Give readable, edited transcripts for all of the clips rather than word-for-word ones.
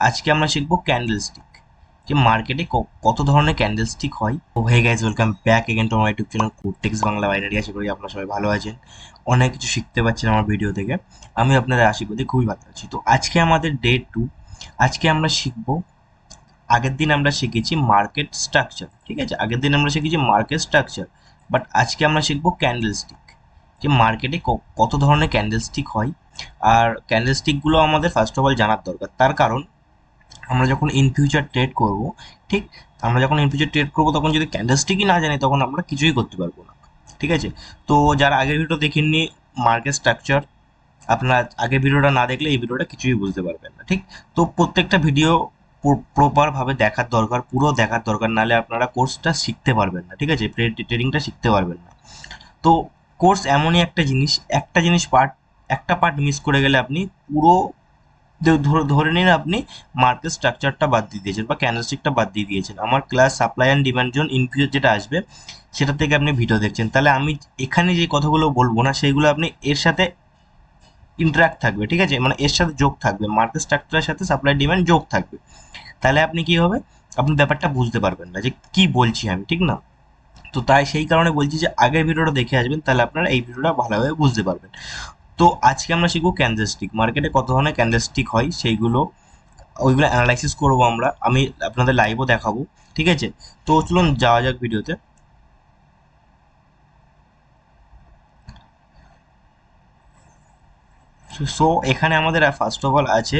আজকে আমরা শিখবো ক্যান্ডেলস্টিক, যে মার্কেটে কত ধরনের ক্যান্ডেলস্টিক হয়। Oh hey guys, welcome back again to আমার YouTube channel Kotex Bangla binary. আশা করি আপনারা সবাই ভালো আছেন, অনেক কিছু শিখতে পারছেন আমার ভিডিও থেকে। আমি আপনাদের আশীর্বাদে খুবই ভালো আছি। তো আজকে আমাদের ডে 2। আজকে আমরা শিখবো, আগের দিন আমরা শিখেছি মার্কেট স্ট্রাকচার, ঠিক আছে, আগের দিন আমরা শিখেছি মার্কেট স্ট্রাকচার, বাট আজকে আমরা শিখবো ক্যান্ডেলস্টিক, যে মার্কেটে কত ধরনের ক্যান্ডেলস্টিক হয়। আর ক্যান্ডেলস্টিকগুলো আমাদের ফার্স্ট অফ অল জানার দরকার, তার কারণ আমরা যখন ইন ফিউচার ট্রেড করব, ঠিক, আমরা যখন ইন ফিউচার ট্রেড করবো তখন যদি ক্যান্ডেলস্টিকই না জানি তখন আমরা কিছুই করতে পারবো না, ঠিক আছে। তো যারা আগের ভিডিও দেখেননি মার্কেট স্ট্রাকচার, আপনারা আগের ভিডিওটা না দেখলে এই ভিডিওটা কিছুই বুঝতে পারবেন না, ঠিক। তো প্রত্যেকটা ভিডিও প্রপারভাবে দেখার দরকার, পুরো দেখার দরকার, নাহলে আপনারা কোর্সটা শিখতে পারবেন না, ঠিক আছে, ট্রেডিংটা শিখতে পারবেন না। তো কোর্স এমনই একটা জিনিস, একটা জিনিস একটা পার্ট মিস করে গেলে আপনি পুরো ধরে নিন আপনি মার্কেট স্ট্রাকচারটা বাদ দিয়ে দিয়েছেন বা ক্যান্ডেলস্টিকটা বাদ দিয়ে দিয়েছেন। আমার class supply and demand zone in future যেটা আসবে সেটা থেকে আপনি ভিডিও দেখছেন, তাহলে আমি এখানে যে কথাগুলো বলবো না সেগুলো আপনি এর সাথে ইন্টারাক্ট থাকবে, ঠিক আছে, মানে এর সাথে যোগ থাকবে, মার্কেট স্ট্রাকচারের সাথে সাপ্লাই ডিমান্ড যোগ থাকবে। তাহলে আপনি কি হবে, আপনি ব্যাপারটা বুঝতে পারবেন না যে কি বলছি আমি, ঠিক না। তো তাই সেই কারণে বলছি যে আগের ভিডিওটা দেখে আসবেন, তাহলে আপনারা এই ভিডিওটা ভালোভাবে বুঝতে পারবেন। তো আজকে আমরা শিখবো ক্যান্ডেলস্টিক, মার্কেটে কত ধরনের ক্যান্ডেলস্টিক হয় সেইগুলো, ওইগুলো অ্যানালাইসিস করবো আমরা, আমি আপনাদের লাইভও দেখাবো, ঠিক আছে। তো চলুন যাওয়া যাক ভিডিওতে। সো এখানে আমাদের ফার্স্ট অফ অল আছে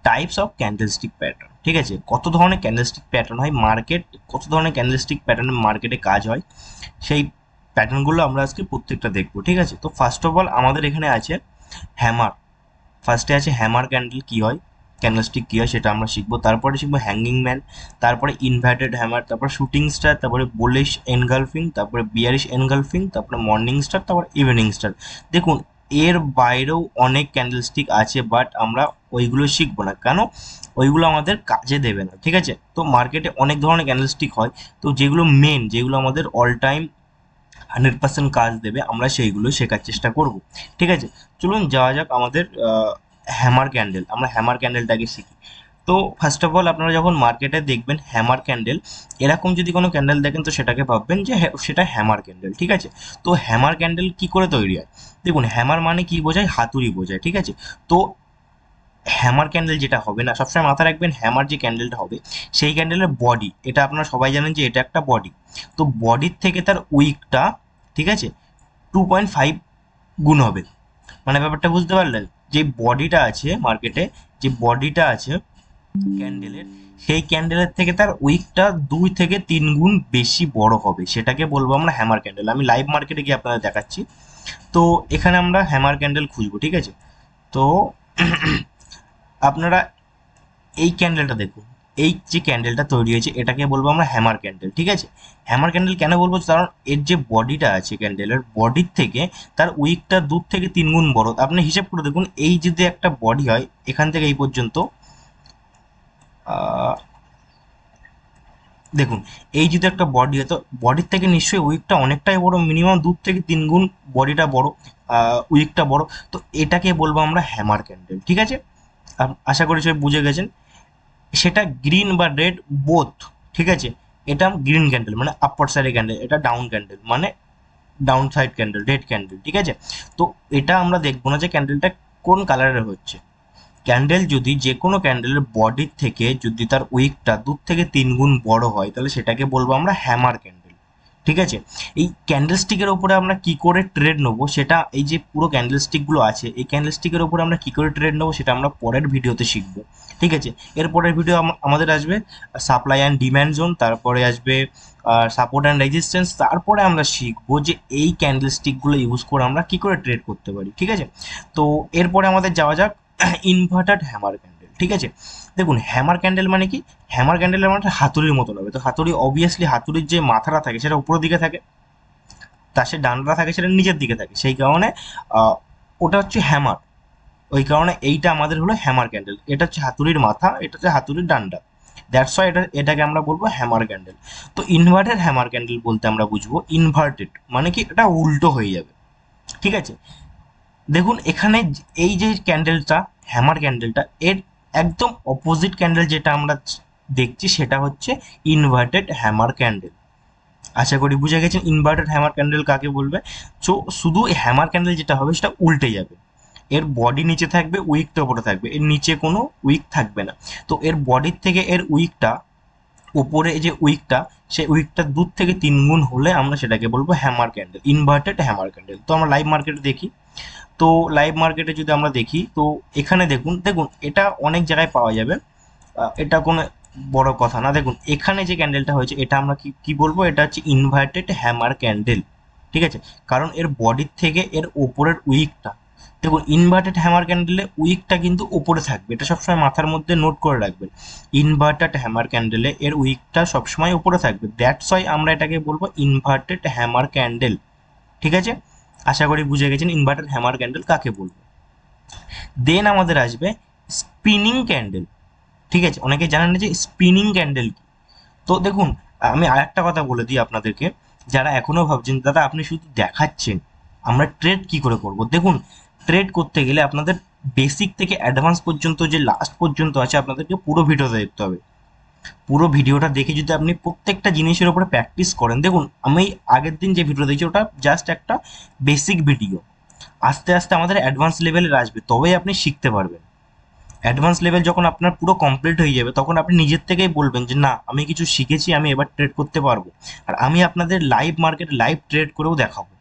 টাইপস অফ ক্যান্ডেলস্টিক প্যাটার্ন, ঠিক আছে, কত ধরনের ক্যান্ডেলস্টিক প্যাটার্ন হয় মার্কেট, কত ধরনের ক্যান্ডেলস্টিক প্যাটার্ন মার্কেটে কাজ হয়, সেই প্যাটার্নগুলো আমরা আজকে প্রত্যেকটা দেখবো, ঠিক আছে। তো ফার্স্ট অফ অল আমাদের এখানে আছে হ্যামার। ফার্স্টে আছে হ্যামার ক্যান্ডেল কী হয়, ক্যান্ডেলস্টিক কী হয় সেটা আমরা শিখবো। তারপরে শিখবো হ্যাঙ্গিং ম্যান, তারপরে ইনভার্টেড হ্যামার, তারপরে শুটিং স্টার, তারপরে বুলিশ এনগালফিং, তারপরে বিয়ারিশ এনগালফিং, তারপরে মর্নিং স্টার, তারপরে ইভিনিং স্টার। দেখুন, এর বাইরেও অনেক ক্যান্ডেলস্টিক আছে, বাট আমরা ওইগুলো শিখবো না, কেন, ওইগুলো আমাদের কাজে দেবে না, ঠিক আছে। তো মার্কেটে অনেক ধরনের ক্যান্ডেলস্টিক হয়, তো যেগুলো মেন, যেগুলো আমাদের অল টাইম 100% কাজ দেবে, আমরা সেইগুলো শেখার চেষ্টা করব, ঠিক আছে। চলুন যাওয়া যাক আমাদের হ্যামার ক্যান্ডেল, আমরা হ্যামার ক্যান্ডেলটাকে শিখি। তো ফার্স্ট অফ অল আপনারা যখন মার্কেটে দেখবেন হ্যামার ক্যান্ডেল, এরকম যদি কোনো ক্যান্ডেল দেখেন তো সেটাকে ভাববেন যে সেটা হ্যামার ক্যান্ডেল, ঠিক আছে। তো হ্যামার ক্যান্ডেল কি করে তৈরি হয়, দেখুন হ্যামার মানে কি বোঝায়, হাতুড়ি বোঝায়, ঠিক আছে। তো হ্যামার ক্যান্ডেল যেটা হবে না, সবসময় মাথায় রাখবেন হ্যামার যে ক্যান্ডেলটা হবে সেই ক্যান্ডেলের বডি, এটা আপনারা সবাই জানেন যে এটা একটা বডি, তো বডির থেকে তার উইকটা, ঠিক আছে, 2.5 গুণ হবে। মানে ব্যাপারটা বুঝতে পারলেন, যে বডিটা আছে মার্কেটে, যে বডিটা আছে ক্যান্ডেলের, সেই ক্যান্ডেলের থেকে তার উইকটা 2 থেকে 3 গুণ বেশি বড় হবে, সেটাকে বলবো আমরা হ্যামার ক্যান্ডেল। আমি লাইভ মার্কেটে গিয়ে আপনাদের দেখাচ্ছি। তো এখানে আমরা হ্যামার ক্যান্ডেল খুঁজবো, ঠিক আছে। তো আপনারা এই ক্যান্ডেলটা দেখুন, এই যে ক্যান্ডেলটা তৈরি হয়েছে এটাকে বলবো আমরা হ্যামার ক্যান্ডেল, ঠিক আছে। হ্যামার ক্যান্ডেল কেন বলবো, কারণ এর যে বডিটা আছে ক্যান্ডেলের বডির থেকে তার উইকটা 2 থেকে 3 গুণ বড়। আপনি হিসাব করে দেখুন, এই যদি একটা বডি হয় এখান থেকে এই পর্যন্ত, আহ, দেখুন এই যদি একটা বডি হয় তো বডির থেকে নিশ্চয়ই উইকটা অনেকটাই বড়, মিনিমাম 2 থেকে 3 গুণ বডিটা বড়, উইকটা বড়। তো এটাকে বলবো আমরা হ্যামার ক্যান্ডেল, ঠিক আছে। আশা করি সবাই বুঝে গেছেন। সেটা গ্রিন বা রেড বোথ, ঠিক আছে। এটা গ্রিন ক্যান্ডেল মানে আপার সাইডের ক্যান্ডেল, এটা ডাউন ক্যান্ডেল মানে down side candle, red candle, ঠিক আছে। তো এটা আমরা দেখবো না যে ক্যান্ডেলটা কোন কালারের হচ্ছে। ক্যান্ডেল যদি যে কোনো ক্যান্ডেলের বডির থেকে যদি তার উইকটা 2 থেকে 3 গুণ বড় হয় তাহলে সেটাকে বলবো আমরা হ্যামার ক্যান্ডেল, ঠিক আছে। এই ক্যান্ডেলস্টিকের ওপরে আমরা কি করে ট্রেড নেবো সেটা, এই যে পুরো ক্যান্ডেলস্টিকগুলো আছে এই ক্যান্ডেলস্টিকের ওপরে আমরা কি করে ট্রেড নেবো সেটা আমরা পরের ভিডিওতে শিখবো, ঠিক আছে। এর পরের ভিডিও আমাদের আসবে সাপ্লাই অ্যান্ড ডিম্যান্ড জোন, তারপরে আসবে সাপোর্ট অ্যান্ড রেজিস্ট্যান্স, তারপরে আমরা শিখবো যে এই ক্যান্ডেলস্টিকগুলো ইউজ করে আমরা কি করে ট্রেড করতে পারি, ঠিক আছে। তো এরপরে আমাদের যাওয়া যাক ইনভার্টেড হ্যামার ক্যান্ডেল, ঠিক আছে। দেখুন হ্যামার ক্যান্ডেল মানে কি, হ্যামার ক্যান্ডেলের মানে হাতুড়ির মতন হবে। তো হাতুড়ি অবভিয়াসলি হাতুড়ির যে মাথাটা থাকে সেটা উপরের দিকে থাকে, তার সে ডান্ডাটা থাকে সেটা নিচের দিকে থাকে, সেই কারণে ওটা হচ্ছে হ্যামার। ওই কারণে এইটা আমাদের হলো হ্যামার ক্যান্ডেল, এটা হচ্ছে হাতুড়ির মাথা, এটা হচ্ছে হাতুড়ির ডান্ডা, দ্যাটস ওয়াই এটাকে আমরা বলবো হ্যামার ক্যান্ডেল। তো ইনভার্টেড হ্যামার ক্যান্ডেল বলতে আমরা বুঝবো ইনভার্টেড মানে কি, এটা উল্টো হয়ে যাবে, ঠিক আছে। দেখুন এখানে এই যে ক্যান্ডেলটা, হ্যামার ক্যান্ডেলটা, এর একদম অপোজিট ক্যান্ডেল যেটা আমরা দেখছি সেটা হচ্ছে ইনভার্টেড হ্যামার ক্যান্ডেল। আশা করি বুঝে গেছেন ইনভার্টেড হ্যামার ক্যান্ডেল কাকে বলবে। সো শুধু হ্যামার ক্যান্ডেল যেটা হবে সেটা উল্টে যাবে, এর বডি নিচে থাকবে, উইকটা উপরে থাকবে, এর নিচে কোনো উইক থাকবে না। তো এর বডির থেকে এর উইকটা, উপরে যে উইকটা, সেই উইকটা 2 থেকে 3 গুণ হলে আমরা সেটাকে বলবো hammer candle, inverted hammer candle. তো আমরা লাইভ মার্কেটে দেখি, তো লাইভ মার্কেটে যদি আমরা দেখি তো এখানে দেখুন দেখুন এটা অনেক জায়গায় পাওয়া যাবে, এটা কোনো বড় কথা না। দেখুন এখানে যে ক্যান্ডেলটা হয়েছে এটা আমরা কি কি বলবো, এটা হচ্ছে ইনভার্টেড হ্যামার ক্যান্ডেল, ঠিক আছে। কারণ এর বডির থেকে এর ওপরের উইকটা, দেখুন ইনভার্টেড হ্যামার ক্যান্ডেলে উইকটা কিন্তু ওপরে থাকবে, এটা সবসময় মাথার মধ্যে নোট করে রাখবেন। ইনভার্টেড হ্যামার ক্যান্ডেলে এর উইকটা সবসময় ওপরে থাকবে, দ্যাটস ওয়াই আমরা এটাকে বলবো ইনভার্টেড হ্যামার ক্যান্ডেল, ঠিক আছে। আশা করি বুঝে গেছেন ইনভার্টেড হ্যামার ক্যান্ডেল কাকে বলবো। দেন আমাদের আসবে স্পিনিং ক্যান্ডেল, ঠিক আছে। অনেকে জানেন না যে স্পিনিং ক্যান্ডেল কি। তো দেখুন আমি আরেকটা কথা বলে দিই আপনাদেরকে, যারা এখনো ভাবছেন দাদা আপনি শুধু দেখাচ্ছেন, আমরা ট্রেড কি করে করব। দেখুন ট্রেড করতে গেলে আপনাদের বেসিক থেকে অ্যাডভান্স পর্যন্ত যে লাস্ট পর্যন্ত আছে আপনাদেরকে পুরো ভিডিওটা দেখতে হবে। পুরো ভিডিওটা দেখে যদি আপনি প্রত্যেকটা জিনিসের উপরে প্র্যাকটিস করেন, দেখুন আমি আগের দিন যে ভিডিও দেখছি ওটা জাস্ট একটা বেসিক ভিডিও, আস্তে আস্তে আমাদের অ্যাডভান্স লেভেলের আসবে, তবেই আপনি শিখতে পারবেন। অ্যাডভান্স লেভেল যখন আপনার পুরো কমপ্লিট হয়ে যাবে তখন আপনি নিজের থেকেই বলবেন যে না আমি কিছু শিখেছি, আমি এবার ট্রেড করতে পারবো। আর আমি আপনাদের লাইভ মার্কেট লাইভ ট্রেড করেও দেখাবো,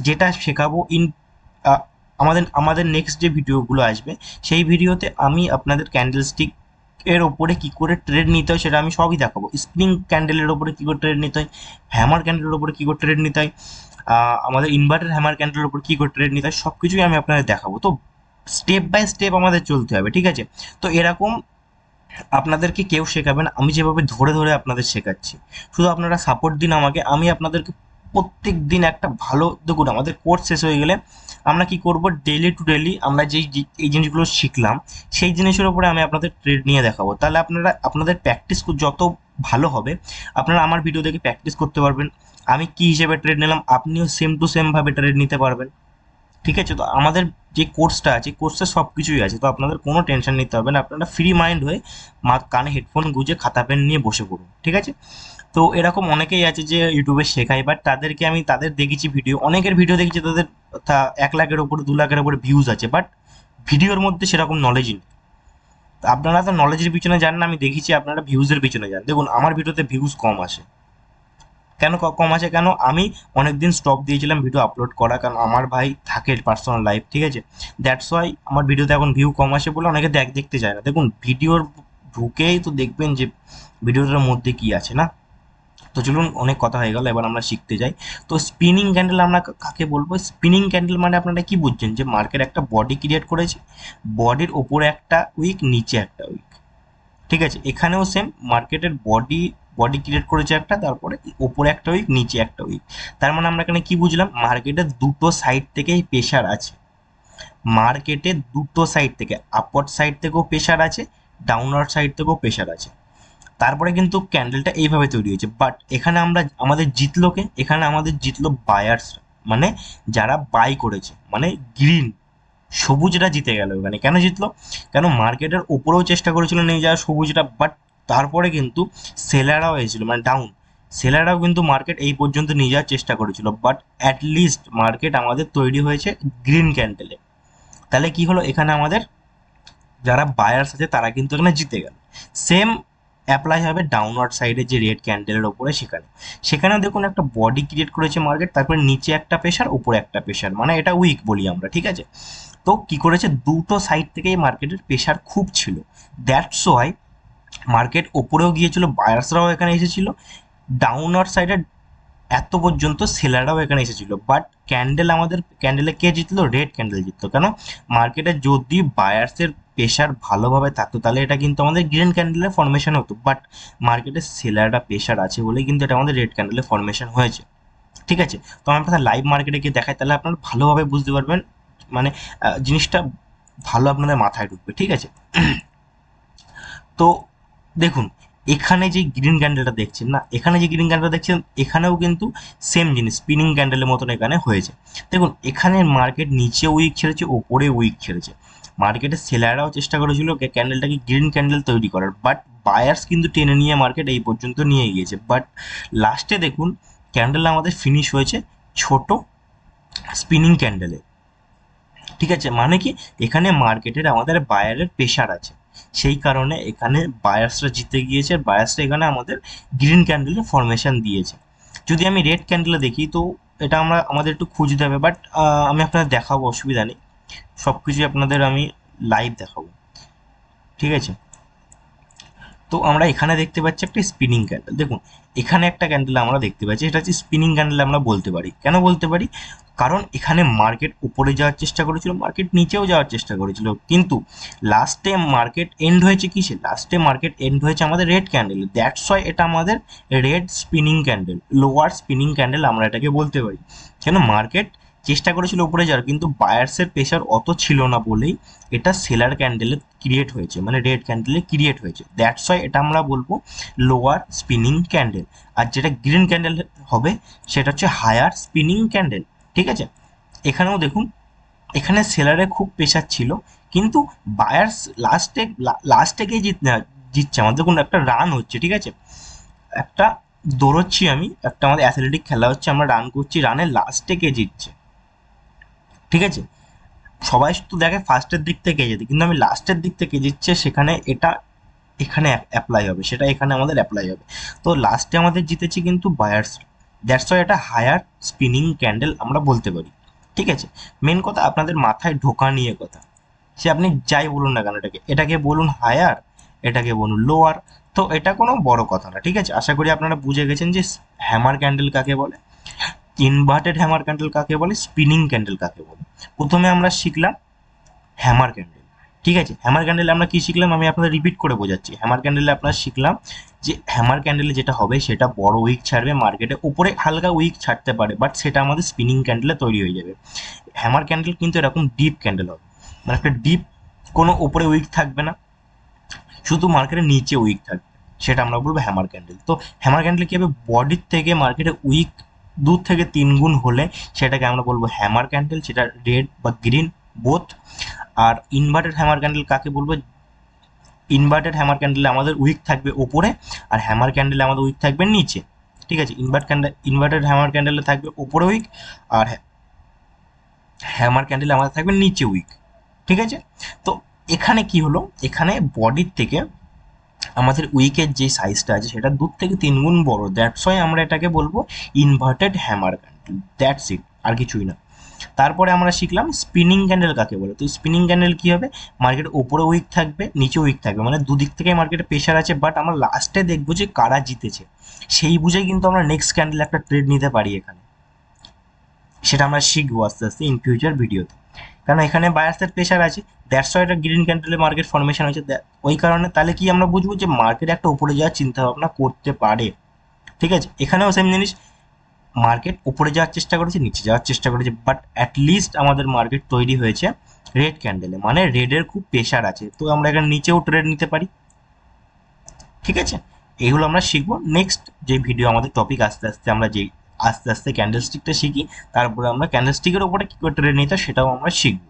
যেটা শেখাবো আমাদের আমাদের নেক্সট যে ভিডিওগুলো আসবে সেই ভিডিওতে আমি আপনাদের ক্যান্ডেলস্টিক এর ওপরে কি করে ট্রেড নিতে হয় সেটা আমি সবই দেখাবো। স্প্রিং ক্যান্ডেলের ওপরে কি করে ট্রেড নিতে হয়, হ্যামার ক্যান্ডেলের ওপরে কি করে ট্রেড নিতে হয়, আমাদের ইনভার্টার হ্যামার ক্যান্ডেলের ওপর কি করে ট্রেড নিতে হয়, সব কিছুই আমি আপনাদের দেখাবো। তো স্টেপ বাই স্টেপ আমাদের চলতে হবে, ঠিক আছে। তো এরকম আপনাদেরকে কেউ শেখাবে না, আমি যেভাবে ধরে ধরে আপনাদের শেখাচ্ছি, শুধু আপনারা সাপোর্ট দিন আমাকে, আমি আপনাদেরকে প্রত্যেক দিন একটা ভালো, দেখুন আমাদের কোর্স শেষ হয়ে গেলে আমরা কি করব, ডেইলি টু ডেইলি আমরা এই জিনিসগুলো শিখলাম সেই জিনিসের উপরে আমি আপনাদের ট্রেড নিয়ে দেখাবো। তাহলে আপনারা আপনাদের প্র্যাকটিস যত ভালো হবে আপনারা আমার ভিডিও দেখে প্র্যাকটিস করতে পারবেন। আমি কি হিসেবে ট্রেড নিলাম আপনিও সেম টু সেম ভাবে ট্রেড নিতে পারবেন, ঠিক আছে। তো আমাদের যে কোর্সটা আছে কোর্সে সব কিছুই আছে, তো আপনাদের কোনো টেনশন নিতে হবে না, আপনারা ফ্রি মাইন্ড হয়ে কানে হেডফোন গুঁজে খাতা পেন নিয়ে বসে পড়ুন, ঠিক আছে। তো এরকম অনেকেই আছে যে ইউটিউবে শেখায়, বাট তাদেরকে আমি তাদের দেখেছি ভিডিও, অনেকের ভিডিও দেখেছি তাদের 1 লাখের ওপরে 2 লাখের ওপরে ভিউজ আছে, বাট ভিডিওর মধ্যে সেরকম নলেজই নেই। তো আপনারা তো নলেজের পিছনে যান না, আমি দেখেছি আপনারা ভিউজের পিছনে যান। দেখুন আমার ভিডিওতে ভিউজ কম আসে, কেন কম আছে কেন, আমি অনেকদিন স্টপ দিয়েছিলাম ভিডিও আপলোড করা, কারণ আমার ভাই থাকে পার্সোনাল লাইফ, ঠিক আছে। দ্যাটস ওয়াই আমার ভিডিওতে এখন ভিউ কম আসে বলে অনেকে দেখতে চায় না। দেখুন ভিডিওর ঢুকেই তো দেখবেন যে ভিডিওটার মধ্যে কি আছে না। তো চলুন অনেক কথা হয়ে গেল, এবার আমরা শিখতে যাই। তো স্পিনিং ক্যান্ডেল আমরা কাকে বলবো, স্পিনিং ক্যান্ডেল মানে আপনারা কি বুঝছেন যে মার্কেট একটা বডি ক্রিয়েট করেছে, বডির ওপরে একটা উইক নিচে একটা উইক, ঠিক আছে। এখানেও সেম মার্কেটের বডি বডি ক্রিয়েট করেছে একটা, তারপরে ওপরে একটা উইক নিচে একটা উইক। তার মানে আমরা এখানে কি বুঝলাম, মার্কেটের দুটো সাইড থেকেই প্রেশার আছে, মার্কেটের দুটো সাইড থেকে, আপওয়ার্ড সাইড থেকেও প্রেশার আছে, ডাউনওয়ার্ড সাইড থেকেও প্রেশার আছে। তারপরে কিন্তু ক্যান্ডেলটা এইভাবে তৈরি হয়েছে, বাট এখানে আমরা আমাদের জিতলো কে, এখানে আমাদের জিতলো বায়ার্স, মানে যারা বাই করেছে, মানে গ্রিন সবুজটা জিতে গেল এখানে। কেন জিতলো, কেন মার্কেটের ওপরেও চেষ্টা করেছিল নিয়ে যাওয়া সবুজটা, বাট তারপরে কিন্তু সেলাররাও এসেছিল, মানে ডাউন সেলাররাও কিন্তু মার্কেট এই পর্যন্ত নিয়ে যাওয়ার চেষ্টা করেছিল, বাট অ্যাটলিস্ট মার্কেট আমাদের তৈরি হয়েছে গ্রিন ক্যান্ডেলে। তাহলে কি হলো, এখানে আমাদের যারা বায়ার্স আছে তারা কিন্তু এখানে জিতে গেল। সেম অ্যাপ্লাই হবে ডাউনওয়ার্ড সাইডে যে রেড ক্যান্ডেলের ওপরে, সেখানে সেখানে দেখুন একটা বডি ক্রিয়েট করেছে মার্কেট, তারপরে নিচে একটা প্রেশার উপরে একটা প্রেশার, মানে এটা উইক বলি আমরা, ঠিক আছে। তো কি করেছে, দুটো সাইড থেকেই মার্কেটের প্রেশার খুব ছিল, দ্যাটস ওয়াই মার্কেট ওপরেও গিয়েছিল, বায়ার্সরাও এখানে এসেছিল, ডাউনওয়ার্ড সাইডে এত পর্যন্ত সেলাররাও এখানে এসেছিল, বাট আমাদের ক্যান্ডেলে কে জিতলো, রেড ক্যান্ডেল জিতলো। কেন, মার্কেটে যদি বায়ার্সের প্রেশার ভালোভাবে থাকতো তাহলে এটা কিন্তু আমাদের গ্রিন ক্যান্ডেলের ফরমেশন হতো, বাট মার্কেটে সেলাররা প্রেশার আছে বলে কিন্তু এটা আমাদের রেড ক্যান্ডেলের ফরমেশন হয়েছে, ঠিক আছে। তো আমি আপনার লাইভ মার্কেটে গিয়ে দেখাই, তাহলে আপনারা ভালোভাবে বুঝতে পারবেন, মানে জিনিসটা ভালো আপনাদের মাথায় ঢুকবে, ঠিক আছে। তো দেখুন এখানে যে গ্রিন ক্যান্ডেলটা দেখছেন না, এখানে যে গ্রিন ক্যান্ডেলটা দেখছেন এখানেও কিন্তু সেম জিনিস স্পিনিং ক্যান্ডেলের মতন এখানে হয়েছে। দেখুন এখানে মার্কেট নিচে উইক ছেড়েছে, ওপরে উইক ছেড়েছে, মার্কেটে সেলাররাও চেষ্টা করেছিল ক্যান্ডেলটাকে গ্রিন ক্যান্ডেল তৈরি করার, বাট বায়ার্স কিন্তু টেনে নিয়ে মার্কেট এই পর্যন্ত নিয়ে গিয়েছে। বাট লাস্টে দেখুন ক্যান্ডেল আমাদের ফিনিশ হয়েছে ছোট স্পিনিং ক্যান্ডেলে। ঠিক আছে, মানে কি এখানে মার্কেটের আমাদের বায়ারের প্রেশার আছে, সেই কারণে এখানে বায়ার্সরা জিতে গিয়েছে, আর বায়ার্সরা এখানে আমাদের গ্রিন ক্যান্ডেলের ফরমেশন দিয়েছে। যদি আমি রেড ক্যান্ডেলে দেখি তো এটা আমাদের একটু খুঁজতে হবে, বাট আমি আপনাদের দেখাবো, অসুবিধা নেই, সব কিছুই আপনাদের আমি লাইভ দেখাবো। ঠিক আছে, তো আমরা এখানে দেখতে পাচ্ছি একটা স্পিনিং ক্যান্ডেল। দেখুন এখানে একটা ক্যান্ডেল আমরা দেখতে পাচ্ছি, এটা হচ্ছে স্পিনিং ক্যান্ডেল আমরা বলতে পারি। কেন বলতে পারি? কারণ এখানে মার্কেট উপরে যাওয়ার চেষ্টা করেছিল, মার্কেট নিচেও যাওয়ার চেষ্টা করেছিল, কিন্তু লাস্টে মার্কেট এন্ড হয়েছে কিসে? লাস্টে মার্কেট এন্ড হয়েছে আমাদের রেড ক্যান্ডেলে। দ্যাটস ওয়াই এটা আমাদের red spinning candle, lower spinning candle আমরা এটাকে বলতে পারি। কেন? মার্কেট চেষ্টা করেছিল উপরে যাওয়ার, কিন্তু বায়ার্সের প্রেশার অত ছিল না বলেই এটা সেলার ক্যান্ডেলে ক্রিয়েট হয়েছে, মানে রেড ক্যান্ডেলে ক্রিয়েট হয়েছে। দ্যাটস ওয়াই এটা আমরা বলবো লোয়ার স্পিনিং ক্যান্ডেল। আর যেটা গ্রিন ক্যান্ডেল হবে সেটা হচ্ছে হায়ার স্পিনিং ক্যান্ডেল। ঠিক আছে, এখানেও দেখুন এখানে সেলারে খুব প্রেশার ছিল, কিন্তু বায়ার্স লাস্টে কে জিতছে আমাদের। দেখুন একটা রান হচ্ছে, ঠিক আছে, একটা দৌড়চ্ছি আমি, একটা আমাদের অ্যাথলেটিক খেলা হচ্ছে, আমরা রান করছি, রানের লাস্টে কে জিতছে। ঠিক আছে, সবাই তো দেখে ফার্স্টের দিক থেকে যেতে, কিন্তু আমি লাস্টের দিক থেকে জিতছে, সেখানে এটা এখানে অ্যাপ্লাই হবে, সেটা এখানে আমাদের অ্যাপ্লাই হবে। তো লাস্টে আমাদের জিতেছি কিন্তু বায়ার্স। দ্যাটস ওয়াই এটা হায়ার স্পিনিং ক্যান্ডেল আমরা বলতে পারি। ঠিক আছে, মেন কথা আপনাদের মাথায় ঢোকা নিয়ে কথা, সে আপনি যাই বলুন না কেন, এটাকে বলুন হায়ার, এটাকে বলুন লোয়ার, তো এটা কোনো বড় কথা না। ঠিক আছে, আশা করি আপনারা বুঝে গেছেন যে হ্যামার ক্যান্ডেল কাকে বলে, ইনভার্টেড হ্যামার ক্যান্ডেল কাকে বলে, স্পিনিং ক্যান্ডেল কাকে বলে। প্রথমে আমরা শিখলাম হ্যামার ক্যান্ডেল। ঠিক আছে, হ্যামার ক্যান্ডেলে আমরা কি শিখলাম, আমি আপনাদের রিপিট করে বোঝাচ্ছি। হ্যামার ক্যান্ডেলে আপনারা শিখলাম যে হ্যামার ক্যান্ডেলে যেটা হবে সেটা বড় উইক ছাড়বে, মার্কেটে উপরে হালকা উইক ছাড়তে পারে, বাট সেটা আমাদের স্পিনিং ক্যান্ডেলে তৈরি হয়ে যাবে। হ্যামার ক্যান্ডেল কিন্তু এরকম ডিপ ক্যান্ডেল হবে, মানে একটা ডিপ, কোনো উপরে উইক থাকবে না, শুধু মার্কেটের নিচে উইক থাকবে, সেটা আমরা বলবো হ্যামার ক্যান্ডেল। তো হ্যামার ক্যান্ডেল কি হবে, বডির থেকে মার্কেটে উইক 2 থেকে 3 গুণ হলে সেটাকে আমরা বলবো হ্যামার ক্যান্ডেল, সেটা রেড বা গ্রিন বোথ। আর ইনভার্টেড হ্যামার ক্যান্ডেল কাকে বলবো, ইনভার্টেড হ্যামার ক্যান্ডেলে আমাদের উইক থাকবে ওপরে, আর হ্যামার ক্যান্ডেলে আমাদের উইক থাকবে নিচে। ঠিক আছে, ইনভার্টেড হ্যামার ক্যান্ডেলে থাকবে ওপরে উইক, আর হ্যামার ক্যান্ডেলে আমাদের থাকবে নিচে উইক। ঠিক আছে, তো এখানে কি হলো, এখানে বডির থেকে আমাদের উইকের যে সাইজটা আছে সেটা 2 থেকে 3 গুণ বড়। দ্যাটস ওয়াই আমরা এটাকে বলবো inverted hammer candle. That's it, আর কিছুই না। তারপরে আমরা শিখলাম স্পিনিং ক্যান্ডেল কাকে বলে। তো স্পিনিং ক্যান্ডেল কি হবে, মার্কেট উপরে উইক থাকবে, নিচে উইক থাকবে, মানে দুদিক থেকে মার্কেটে প্রেশার আছে, বাট আমরা লাস্টে দেখবো যে কারা জিতেছে, সেই বুঝে কিন্তু আমরা নেক্সট ক্যান্ডেল একটা ট্রেড নিতে পারি এখানে। সেটা আমরা শিখবো আস্তে আস্তে ইন ফিউচার ভিডিওতে, কারণ এখানে বায়ার্সের প্রেশার আছে। দ্যাটস ওয়াই এটা গ্রিন ক্যান্ডেলে মার্কেট ফরমেশন হয়েছে। ওই কারণে তাহলে কি আমরা বুঝবো যে মার্কেট একটা উপরে যাওয়ার চিন্তা ভাবনা করতে পারে। ঠিক আছে, এখানেও সেম জিনিস, মার্কেট উপরে যাওয়ার চেষ্টা করেছে, নিচে যাওয়ার চেষ্টা করেছে, বাট অ্যাটলিস্ট আমাদের মার্কেট তৈরি হয়েছে রেড ক্যান্ডেলে, মানে রেডের খুব প্রেশার আছে, তো আমরা এখানে নিচেও ট্রেড নিতে পারি। ঠিক আছে, এইগুলো আমরা শিখবো নেক্সট যে ভিডিও, আমাদের টপিক আস্তে আস্তে আমরা যে আস্তে আস্তে ক্যান্ডেলস্টিকটা শিখি, তারপরে আমরা ক্যান্ডেলস্টিকের উপরে কী করে ট্রেড নিতে সেটাও আমরা শিখবো।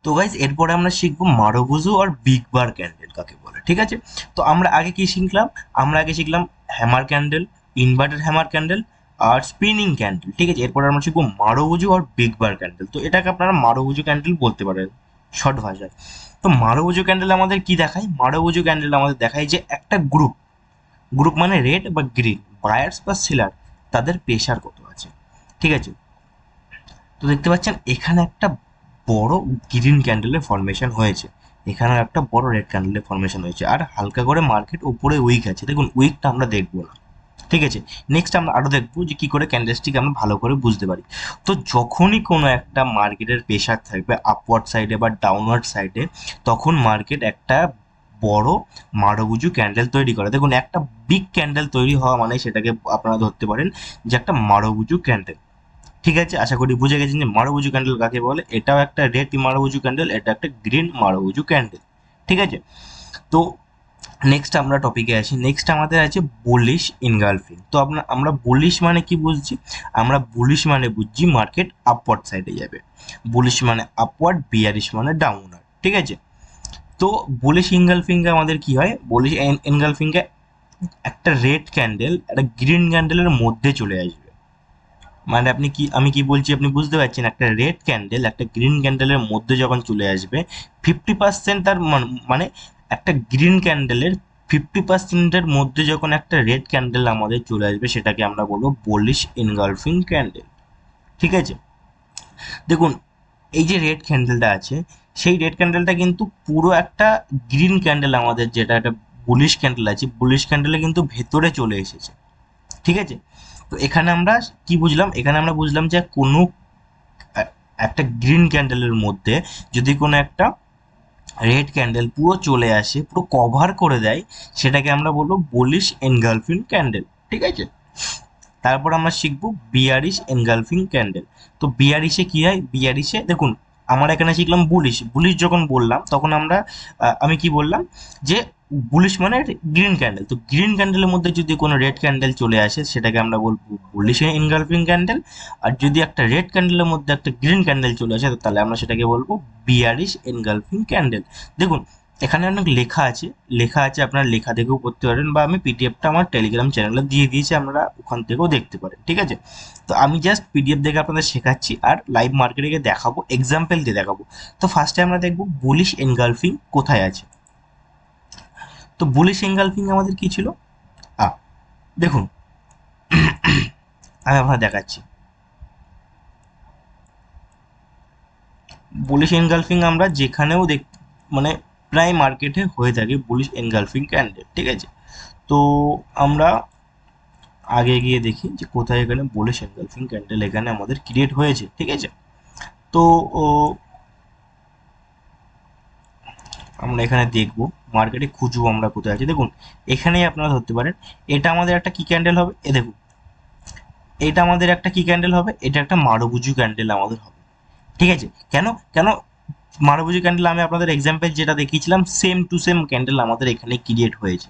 তো গাইজ এরপরে আমরা শিখবো মারুবুজু আর বিগ বার ক্যান্ডেল কাকে বলে। ঠিক আছে, তো আমরা আগে কি শিখলাম, আমরা আগে শিখলাম hammer candle, inverted hammer candle আর স্পিনিং ক্যান্ডেল। ঠিক আছে, এরপরে আমরা শিখবো মারুবুজু আর বিগ বার ক্যান্ডেল। তো এটাকে আপনারা মারুবুজু ক্যান্ডেল বলতে পারেন শর্ট ভাষায়। তো মারুবুজু ক্যান্ডেল আমাদের কি দেখায়, মারুবুজু ক্যান্ডেল আমাদের দেখায় যে একটা গ্রুপ, গ্রুপ মানে রেড বা গ্রিন, বায়ার্স বা সেলার, তাদের প্রেশার কত আছে। ঠিক আছে, তো দেখতে পাচ্ছেন এখানে একটা বড় গ্রিন ক্যান্ডেলের ফরমেশন হয়েছে, এখানেও একটা বড় রেড ক্যান্ডেলের ফরমেশন হয়েছে, আর হালকা করে মার্কেট উপরে উইক আছে। দেখুন উইকটা আমরা দেখবো না। ঠিক আছে, নেক্সট আমরা আরও দেখবো যে কী করে ক্যান্ডেলস্টিক আমরা ভালো করে বুঝতে পারি। তো যখনই কোনো একটা মার্কেটের প্রেশার থাকবে আপওয়ার্ড সাইডে বা ডাউনওয়ার্ড সাইডে, তখন মার্কেট একটা বড় মারুবুজু ক্যান্ডেল তৈরি করে। দেখুন একটা বিগ ক্যান্ডেল তৈরি হওয়া মানে সেটাকে আপনারা ধরতে পারেন যে একটা মারুবুজু ক্যান্ডেল। ঠিক আছে, আশা করি বুঝে গেছেন যে মারুবুজু ক্যান্ডেল কাকে বলে। এটাও একটা রেড মারুবুজু ক্যান্ডেল, এটা একটা গ্রিন মারুবুজু ক্যান্ডেল। ঠিক আছে, তো নেক্সট আমরা টপিকে আসি। নেক্সট আমাদের আছে বুলিশ ইনগালফিং। তো আমরা বুলিশ মানে কি বুঝছি? আমরা বুলিশ মানে বুঝছি মার্কেট আপওয়ার্ড সাইডে যাবে, বুলিশ মানে আপওয়ার্ড, বিয়ারিশ মানে ডাউনার, ঠিক আছে? তো বুলিশ ইনগালফিংয়ে আমাদের কি হয়? বুলিশ ইনগালফিংয়ে একটা রেড ক্যান্ডেল একটা গ্রিন ক্যান্ডেলের মধ্যে চলে আসবে। মানে আমি কি বলছি আপনি বুঝতে পারছেন? একটা রেড ক্যান্ডেল একটা গ্রিন ক্যান্ডেলের মধ্যে যখন চলে আসবে, 50% তার মানে একটা গ্রিন ক্যান্ডেলের 50%-এর মধ্যে যখন একটা রেড ক্যান্ডেল আমাদের চলে আসবে, সেটাকে আমরা বলবো বুলিশ ইনগালফিং ক্যান্ডেল, ঠিক আছে? দেখুন, এই যে রেড ক্যান্ডেলটা আছে, সেই রেড ক্যান্ডেলটা কিন্তু পুরো একটা গ্রিন ক্যান্ডেল আমাদের যেটা একটা বুলিশ ক্যান্ডেল আছে, বুলিশ ক্যান্ডেলে কিন্তু ভেতরে চলে এসেছে, ঠিক আছে? তো এখানে আমরা কি বুঝলাম? এখানে আমরা বুঝলাম যে কোনো একটা গ্রিন ক্যান্ডেলের মধ্যে যদি কোনো একটা রেড ক্যান্ডেল পুরো চলে আসে, পুরো কভার করে দেয়, সেটাকে আমরা বলবো বুলিশ এনগালফিং ক্যান্ডেল, ঠিক আছে? তারপর আমরা শিখবো বিয়ারিশ এনগালফিং ক্যান্ডেল। তো বিয়ারিশে কি হয়? বিয়ারিশে দেখুন, আমরা এখানে শিখলাম বুলিশ। বুলিশ যখন বললাম তখন আমি কি বললাম? যে বুলিশ মানে গ্রিন ক্যান্ডেল। তো গ্রিন ক্যান্ডেলের মধ্যে যদি কোনো রেড ক্যান্ডেল চলে আসে, সেটাকে আমরা বলবো বুলিশ এনগালফিং ক্যান্ডেল। আর যদি একটা রেড ক্যান্ডেলের মধ্যে একটা গ্রিন ক্যান্ডেল চলে আসে, তাহলে আমরা সেটাকে বলবো বিয়ারিশ এনগালফিং ক্যান্ডেল। দেখুন, এখানে অনেক লেখা আছে, আপনারা লেখা দেখেও পড়তে পারেন, বা আমি পিডিএফটা আমার টেলিগ্রাম চ্যানেলে দিয়ে দিয়েছি, আপনারা ওখান থেকেও দেখতে পারেন, ঠিক আছে? তো আমি জাস্ট পিডিএফ দেখে আপনাদের শেখাচ্ছি, আর লাইভ মার্কেটিংয়ে দেখাবো, এক্সাম্পল দিয়ে দেখাবো। তো ফার্স্টে আমরা দেখবো বুলিশ এনগালফিং কোথায় আছে। তো বুলিশ এনগালফিং আমাদের কি ছিল? আ দেখুন, আমি আপনাদের দেখাচ্ছি। বুলিশ এনগালফিং আমরা যেখানেও মানে প্রায় মার্কেটে হয়ে থাকে বুলিশ এনগালফিং ক্যান্ডেল, ঠিক আছে? তো আমরা আগে গিয়ে দেখি যে কোথায় এখানে বুলিশ এনগালফিং ক্যান্ডেল এখানে আমাদের ক্রিয়েট হয়েছে, ঠিক আছে? তো ও, আমরা এখানে দেখবো, মার্কেটে খুঁজবো আমরা কোথায় আছে। দেখুন, এখানেই আপনারা ধরতে পারেন এটা আমাদের একটা কি ক্যান্ডেল হবে, এ দেখুন, এটা আমাদের একটা কি ক্যান্ডেল হবে, এটা একটা মারুবুজু ক্যান্ডেল আমাদের হবে, ঠিক আছে? কেন কেন মারুবুজু ক্যান্ডেল? আমি আপনাদের এক্সাম্পল যেটা দেখিয়েছিলাম, সেম টু সেম ক্যান্ডেল আমাদের এখানে ক্রিয়েট হয়েছে,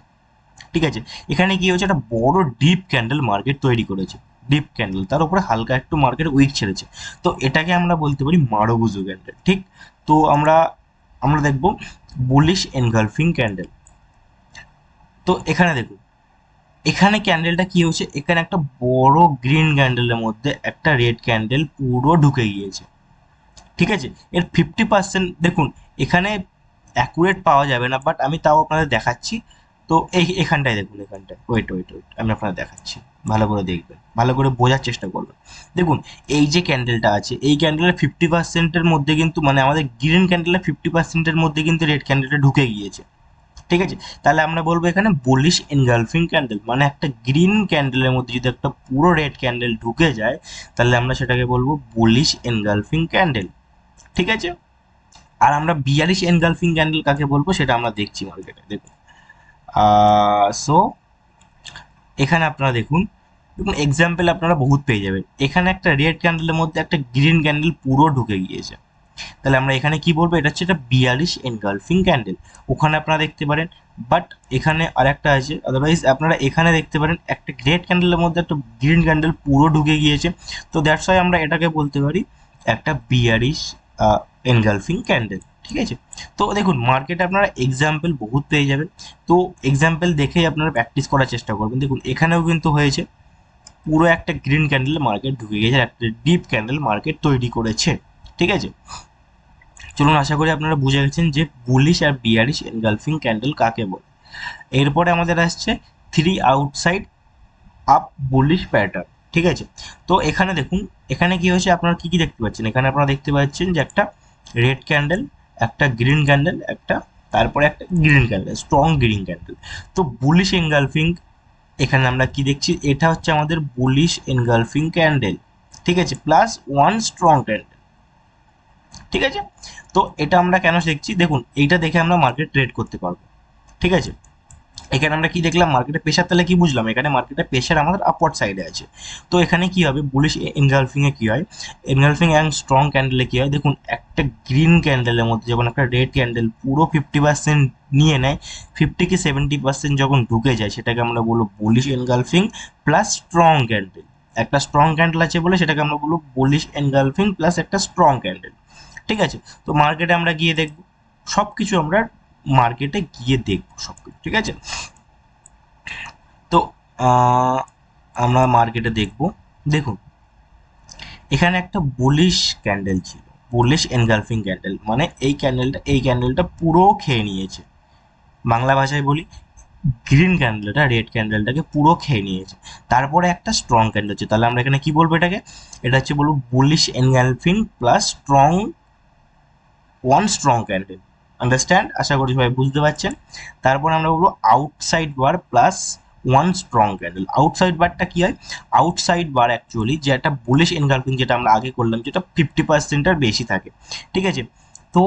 ঠিক আছে? এখানে কি হচ্ছে, একটা বড় ডিপ ক্যান্ডেল মার্কেট তৈরি করেছে, ডিপ ক্যান্ডেল, তার উপরে হালকা একটু মার্কেট উইক ছেড়েছে। তো এটাকে আমরা বলতে পারি মারুবুজু ক্যান্ডেল, ঠিক? তো আমরা আমরা দেখবো বুলিশ এনগালফিং ক্যান্ডেল। তো এখানে দেখুন, এখানে ক্যান্ডেলটা কি হচ্ছে, এখানে একটা বড় গ্রিন ক্যান্ডেলের মধ্যে একটা রেড ক্যান্ডেল পুরো ঢুকে গিয়েছে, ঠিক আছে? এর 50% দেখুন, এখানে অ্যাকুরেট পাওয়া যাবে না, বাট আমি তাও আপনাদের দেখাচ্ছি। তো এখানটায় দেখুন, এখানটায় ওয়েট আমি আপনাদের দেখাচ্ছি, ভালো করে দেখবেন, ভালো করে বোঝার চেষ্টা করবেন। দেখুন, এই যে ক্যান্ডেলটা আছে, এই ক্যান্ডেলের 50%-এর মধ্যে কিন্তু, মানে আমাদের গ্রিন ক্যান্ডেলের 50%-এর মধ্যে কিন্তু রেড ক্যান্ডেলটা ঢুকে গিয়েছে, ঠিক আছে? তাহলে আমরা বলবো এখানে বুলিশ এনগালফিং ক্যান্ডেল, মানে একটা গ্রিন ক্যান্ডেলের মধ্যে যদি একটা পুরো রেড ক্যান্ডেল ঢুকে যায়, তাহলে আমরা সেটাকে বলবো বুলিশ এনগালফিং ক্যান্ডেল, ঠিক আছে? আর আমরা বিয়ারিশ এনগালফিং ক্যান্ডেল কাকে বলবো সেটা আমরা দেখছি মার্কেটে। দেখুন, সো এখানে আপনারা দেখুন, দেখুন এক্সাম্পল আপনারা বহুত পেয়ে যাবেন। এখানে একটা রেড ক্যান্ডেলের মধ্যে একটা গ্রিন ক্যান্ডেল পুরো ঢুকে গিয়েছে, তাহলে আমরা এখানে কি বলবো, এটা হচ্ছে একটা বিয়ারিশ এনগালফিং ক্যান্ডেল। ওখানে আপনারা দেখতে পারেন, বাট এখানে আরেকটা আছে, আদারওয়াইজ আপনারা এখানে দেখতে পারেন একটা রেড ক্যান্ডেলের মধ্যে একটা গ্রিন ক্যান্ডেল পুরো ঢুকে গিয়েছে। তো দ্যাটস ওয়াই আমরা এটাকে বলতে পারি একটা বিয়ারিশ এনগালফিং ক্যান্ডেল, ঠিক আছে? তো দেখুন, মার্কেটে আপনারা এক্সাম্পল বহুত পেয়ে যাবেন। তো এক্সাম্পল দেখেই আপনারা প্র্যাকটিস করার চেষ্টা করবেন। দেখুন, এখানেও কিন্তু হয়েছে, পুরো একটা গ্রিন ক্যান্ডেল মার্কেট ঢুকে গেছে, একটা ডিপ ক্যান্ডেল মার্কেট তৈরি করেছে, ঠিক আছে? চলুন, আশা করি আপনারা বুঝে গেছেন যে বুলিশ আর বিয়ারিশ এনগালফিং ক্যান্ডেল কাকে বলে। এরপরে আমাদের আসছে three outside up bullish pattern, ঠিক আছে? তো এখানে দেখুন, এখানে কি হয়েছে, আপনারা কি কি দেখতে পাচ্ছেন? এখানে আপনারা দেখতে পাচ্ছেন যে একটা রেড ক্যান্ডেল, একটা গ্রিন ক্যান্ডেল, তারপরে একটা green candle, strong green candle. তো বুলিশ এনগালফিং, এখানে আমরা কি দেখছি, এটা হচ্ছে আমাদের বুলিশ এনগালফিং ক্যান্ডেল, ঠিক আছে? প্লাস ওয়ান স্ট্রং ক্যান্ডেল, ঠিক আছে? তো এটা আমরা কেন শিখছি? দেখুন, এইটা দেখে আমরা মার্কেট ট্রেড করতে পারবো, ঠিক আছে? এখানে আমরা কি দেখলাম, মার্কেটে প্রেশার, তাহলে কি বুঝলাম, এখানে মার্কেটে প্রেশার আমাদের আপওয়ার্ড সাইডে আছে। তো এখানে কি হবে, বুলিশ এনগালফিং এ কি হয়, এনগালফিং অ্যান্ড স্ট্রং ক্যান্ডেলে কি হয়, দেখুন একটা গ্রিন ক্যান্ডেলের মধ্যে যখন একটা রেড ক্যান্ডেল পুরো 50% নিয়ে নেয়, 50 কি 70% যখন ঢুকে যায়, সেটাকে আমরা বলবো bullish engulfing plus strong candle. একটা স্ট্রং ক্যান্ডেল আছে বলে সেটাকে আমরা বলবো বুলিশ এনগালফিং প্লাস একটা স্ট্রং ক্যান্ডেল। ঠিক আছে, তো মার্কেটে আমরা গিয়ে দেখবো সব কিছু, আমরা মার্কেটে গিয়ে দেখবো সব কিছু, ঠিক আছে। তো আহ, আমরা মার্কেটে দেখব, দেখুন এখানে একটা বুলিশ ক্যান্ডেল ছিল, বুলিশ এনগালফিং ক্যান্ডেল, মানে এই ক্যান্ডেলটা পুরো খেয়ে নিয়েছে। বাংলা ভাষায় বলি, রেড ক্যান্ডেলটাকে পুরো খেয়ে নিয়েছে। তারপরে একটা স্ট্রং ক্যান্ডেল হচ্ছে, তাহলে আমরা এখানে কি বলবো এটাকে, এটা হচ্ছে বলবো bullish engulfing plus strong candle. Understand, আশা করি সবাই বুঝতে পারছেন। তারপর আমরা বলবো outside bar plus one strong candle. Outside বারটা কি হয়, আউটসাইড বার অ্যাকচুয়ালি যে একটা বুলিশ এনগালফিং যেটা আমরা আগে করলাম, যেটা 50%-এর বেশি থাকে, ঠিক আছে। তো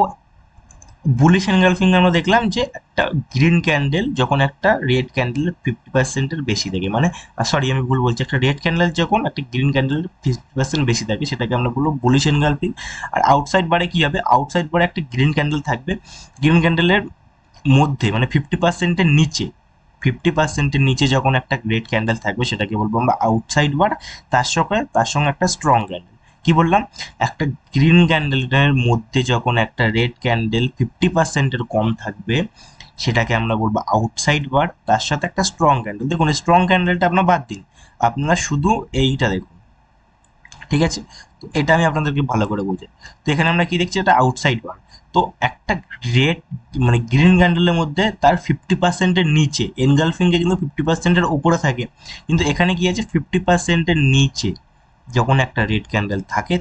বুলিশ এনগালফিং আমরা দেখলাম যে একটা গ্রিন ক্যান্ডেল যখন একটা রেড ক্যান্ডেলের 50%-এর বেশি থাকে, মানে সরি আমি ভুল বলছি, একটা রেড ক্যান্ডেল যখন একটা গ্রিন ক্যান্ডেলের 50% বেশি থাকে, সেটাকে আমরা বলবো বুলিশ এনগালফিং। আর আউটসাইড বারে কি হবে, আউটসাইড বারে একটা গ্রিন ক্যান্ডেল থাকবে, গ্রিন ক্যান্ডেলের মধ্যে মানে 50%-এর নিচে, 50%-এর নিচে যখন একটা রেড ক্যান্ডেল থাকবে, সেটাকে বলবো আমরা আউটসাইড বার। তার সঙ্গে একটা স্ট্রং ক্যান্ডেল। কি বললাম, একটা গ্রিন ক্যান্ডেলের মধ্যে যখন একটা রেড ক্যান্ডেল 50%-এর কম থাকবে, সেটাকে আমরা বলবো আউটসাইড বার, তার সাথে একটা স্ট্রং ক্যান্ডেল। দেখুন স্ট্রং ক্যান্ডেলটা আপনার বাদ দিন, আপনারা শুধু এইটা দেখুন, ঠিক আছে। তো এটা আমি আপনাদেরকে ভালো করে বোঝাই। তো এখানে আমরা কি দেখছি, এটা আউটসাইড বার। তো একটা রেড মানে গ্রিন ক্যান্ডেলের মধ্যে তার 50%-এর নিচে, এনগালফিংয়ে কিন্তু 50%-এর উপরে থাকে, কিন্তু এখানে কি আছে 50%-এর নিচে যখন একটা রেড ক্যান্ডেল থাকে,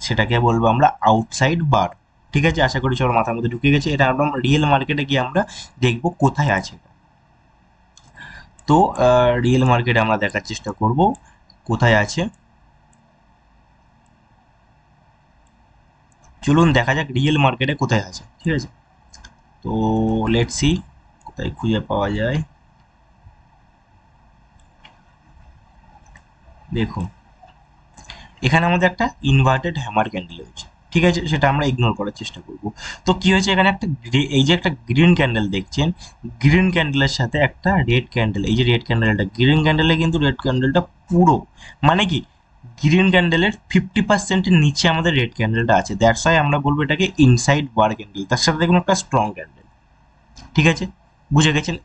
সেটাকে বলবো আমরা আউটসাইড বার। ঠিক আছে, আশা করি সবার মাথার মধ্যে ঢুকে গেছে। এটা আমরা রিয়েল মার্কেটে গিয়ে আমরা দেখবো কোথায় আছে। তো রিয়েল মার্কেটে আমরা দেখার চেষ্টা করব কোথায় আছে। চলুন দেখা যাক রিয়েল মার্কেটে কোথায় আছে, ঠিক আছে। তো লেটস সি কোথায় খুঁজে পাওয়া যায়। দেখুন এখানে আমাদের একটা ইনভার্টেড হ্যামার ক্যান্ডেল হয়েছে, ঠিক আছে, সেটা আমরা ইগনোর করার চেষ্টা করব। তো কি হয়েছে, এখানে একটা এই যে একটা গ্রিন ক্যান্ডেল দেখছেন, গ্রিন ক্যান্ডেলের সাথে একটা রেড ক্যান্ডেল, এই যে রেড ক্যান্ডেলটা, গ্রিন ক্যান্ডেলে কিন্তু রেড ক্যান্ডেলটা পুরো, মানে কি গ্রিন ক্যান্ডেলের 50%-এর নিচে আমাদের রেড ক্যান্ডেলটা আছে, দ্যাটস ওয়াই আমরা বলবো এটাকে ইনসাইড বার ক্যান্ডেল। তার সাথে দেখুন একটা স্ট্রং ক্যান্ডেল, ঠিক আছে, বুঝে গেছেন।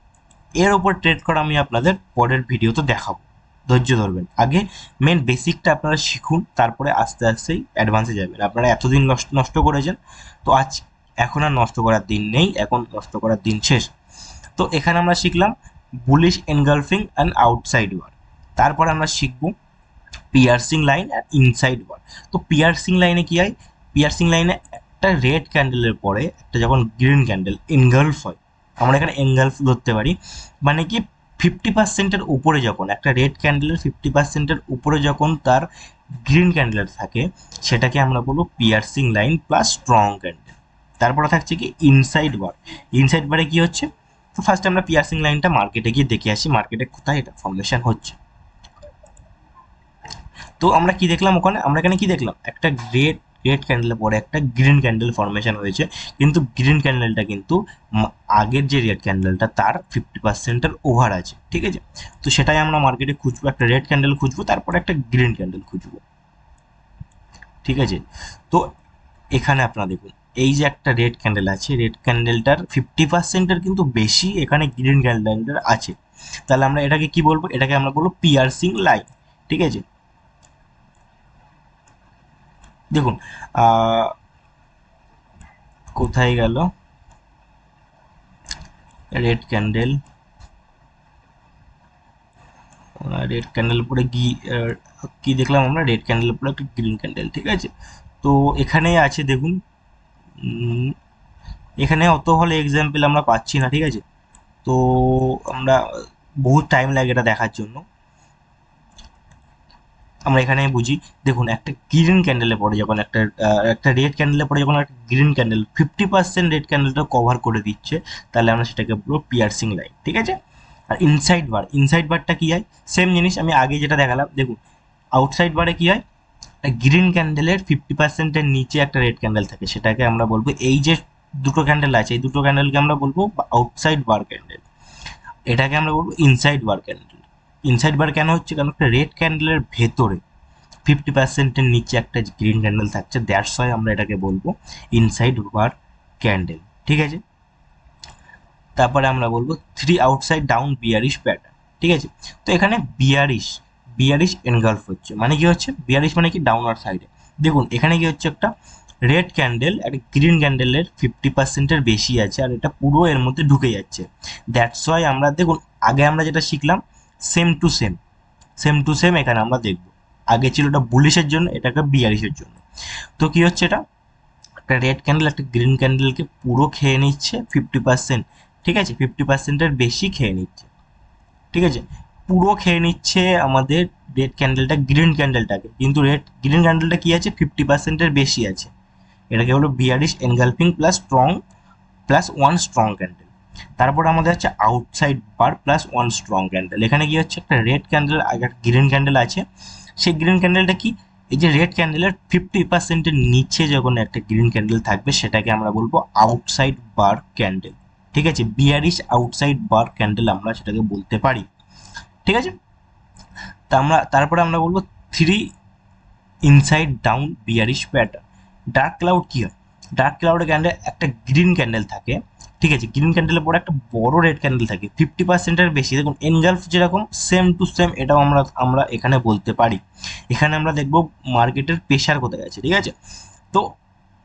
এর ওপর ট্রেড করা আমি আপনাদের পরের ভিডিওতে দেখাবো, ধৈর্য ধরবেন। আগে মেন বেসিকটা আপনারা শিখুন, তারপরে আস্তে আস্তেই অ্যাডভান্সে যাবেন। আপনারা এতদিন নষ্ট নষ্ট করেছেন, তো এখন আর নষ্ট করার দিন নেই, এখন নষ্ট করার দিন শেষ। তো এখানে আমরা শিখলাম bullish engulfing and outside bar. তারপরে আমরা শিখবো পিয়ার্সিং লাইন আর ইনসাইড ওয়ার। তো পিয়ার্সিং লাইনে কি হয়, পিয়ার্সিং লাইনে একটা রেড ক্যান্ডেলের পরে একটা যখন গ্রিন ক্যান্ডেল এনগালফ হয়, আমরা এখানে এনগালফ ধরতে পারি, মানে কি 50%-এর উপরে যখন একটা রেড ক্যান্ডেলের 50%-এর উপরে যখন তার গ্রিন ক্যান্ডেল থাকে, সেটাকে আমরা বলবো piercing line plus strong candle. তারপরে থাকছে কি ইনসাইড বার। ইনসাইড বারে কি হচ্ছে, তো ফার্স্ট আমরা পিয়ার্সিং লাইনটা মার্কেটে গিয়ে দেখে আসি, মার্কেটে কোথায় এটা ফর্মেশন হচ্ছে। তো আমরা কি দেখলাম ওখানে, আমরা এখানে কি দেখলাম, একটা রেড রেড ক্যান্ডেলের পরে একটা গ্রিন ক্যান্ডেল ফর্মেশন হয়েছে, কিন্তু গ্রিন ক্যান্ডেলটা কিন্তু আগের যে রেড ক্যান্ডেলটা তার 50%-এর ওভার আছে, ঠিক আছে। তো সেটাই আমরা মার্কেটে খুঁজবো, একটা রেড ক্যান্ডেল খুঁজবো, তারপর একটা গ্রিন ক্যান্ডেল খুঁজবো, ঠিক আছে। তো এখানে আপনারা দেখুন, এই যে একটা রেড ক্যান্ডেল আছে, রেড ক্যান্ডেলটার 50%-এর কিন্তু বেশি এখানে গ্রিন ক্যান্ডেলটার আছে, তাহলে আমরা এটাকে কি বলবো, এটাকে আমরা বলবো পিয়ার্সিং লাইন, ঠিক আছে। দেখুন কোথায় গেল রেড ক্যান্ডেল, রেড ক্যান্ডেল পরে কি দেখলাম আমরা, রেড ক্যান্ডেল পরে একটা গ্রিন ক্যান্ডেল, ঠিক আছে। তো এখানে আছে দেখুন, এখানে অত ভালো এক্সাম্পল আমরা পাচ্ছি না, ঠিক আছে। তো আমরা বহুত টাইম লাগে এটা দেখার জন্য, আমরা এখানে বুঝি। দেখুন একটা গ্রিন ক্যান্ডেলে পরে যখন একটা রেড ক্যান্ডেলে পরে যখন একটা গ্রিন ক্যান্ডেল 50% রেড ক্যান্ডেলটা কভার করে দিচ্ছে, তাহলে আমরা সেটাকে বলবো পিয়ার্সিং লাইন, ঠিক আছে। আর ইনসাইড বারটা কি হয়, সেম জিনিস আমি আগে যেটা দেখালাম। দেখুন আউটসাইড বারে কি হয়, গ্রিন ক্যান্ডেলের 50%-এর নিচে একটা রেড ক্যান্ডেল থাকে, সেটাকে আমরা বলবো, এই যে দুটো ক্যান্ডেল আছে এই দুটো ক্যান্ডেলকে আমরা বলবো আউটসাইড বার ক্যান্ডেল, এটাকে আমরা বলবো ইনসাইড বার ক্যান্ডেল। ইনসাইড বার কেন হচ্ছে, কারণ একটা রেড ক্যান্ডেলের ভেতরে 50%-এর নিচে একটা গ্রিন ক্যান্ডেল থাকছে, দ্যাটস ওয়াই আমরা এটাকে বলবো ইনসাইড বার ক্যান্ডেল। ঠিক আছে, তারপরে আমরা বলবো three outside down bearish pattern. ঠিক আছে, তো এখানে বিয়ারিশ এনগালফ হচ্ছে, মানে কি হচ্ছে, বিয়ারিশ মানে কি ডাউনার সাইডে। দেখুন এখানে কি হচ্ছে, একটা রেড ক্যান্ডেল একটা গ্রিন ক্যান্ডেলের 50%-এর বেশি আছে, আর এটা পুরো এর মধ্যে ঢুকে যাচ্ছে। দ্যাটস ওয়াই আমরা দেখুন আগে আমরা যেটা শিখলাম সেম টু সেম এখানে আমরা দেখবো। আগে ছিল এটা বুলিশের জন্য, এটাকে বিয়ারিশের জন্য। তো কি হচ্ছে, এটা একটা রেড ক্যান্ডেল একটা গ্রিন ক্যান্ডেলকে পুরো খেয়ে নিচ্ছে 50%। ঠিক আছে, 50%-এর বেশি খেয়ে নিচ্ছে। ঠিক আছে, পুরো খেয়ে নিচ্ছে আমাদের রেড ক্যান্ডেলটা গ্রিন ক্যান্ডেলটাকে, কিন্তু গ্রিন ক্যান্ডেলটা কি আছে, 50%-এর বেশি আছে। এটাকে হলো bearish engulfing plus one strong candle. তারপর আমাদের হচ্ছে outside bar plus one strong candle. এখানে কি হচ্ছে, একটা রেড ক্যান্ডেল আর একটা গ্রিন ক্যান্ডেল আছে, সেই গ্রিন ক্যান্ডেলটা কি, এই যে রেড ক্যান্ডেলের 50%-এর নিচে যখন একটা গ্রিন ক্যান্ডেল থাকবে সেটাকে আমরা বলবো আউটসাইড বার ক্যান্ডেল। ঠিক আছে, বিয়ারিশ আউটসাইড বার ক্যান্ডেল আমরা সেটাকে বলতে পারি। ঠিক আছে, তারপরে আমরা বলবো three inside down bearish pattern. Dark cloud কি হয়, ডার্ক ক্লাউডের ক্যান্ডেল একটা গ্রিন ক্যান্ডেল থাকে। ঠিক আছে, গ্রিন ক্যান্ডেলের পরে একটা বড় রেড ক্যান্ডেল থাকে 50%-এর বেশি। দেখুন এনগালফ যেরকম সেম টু সেম এটাও আমরা এখানে বলতে পারি। এখানে আমরা দেখবো মার্কেটের প্রেশার কোথায় আছে। ঠিক আছে, তো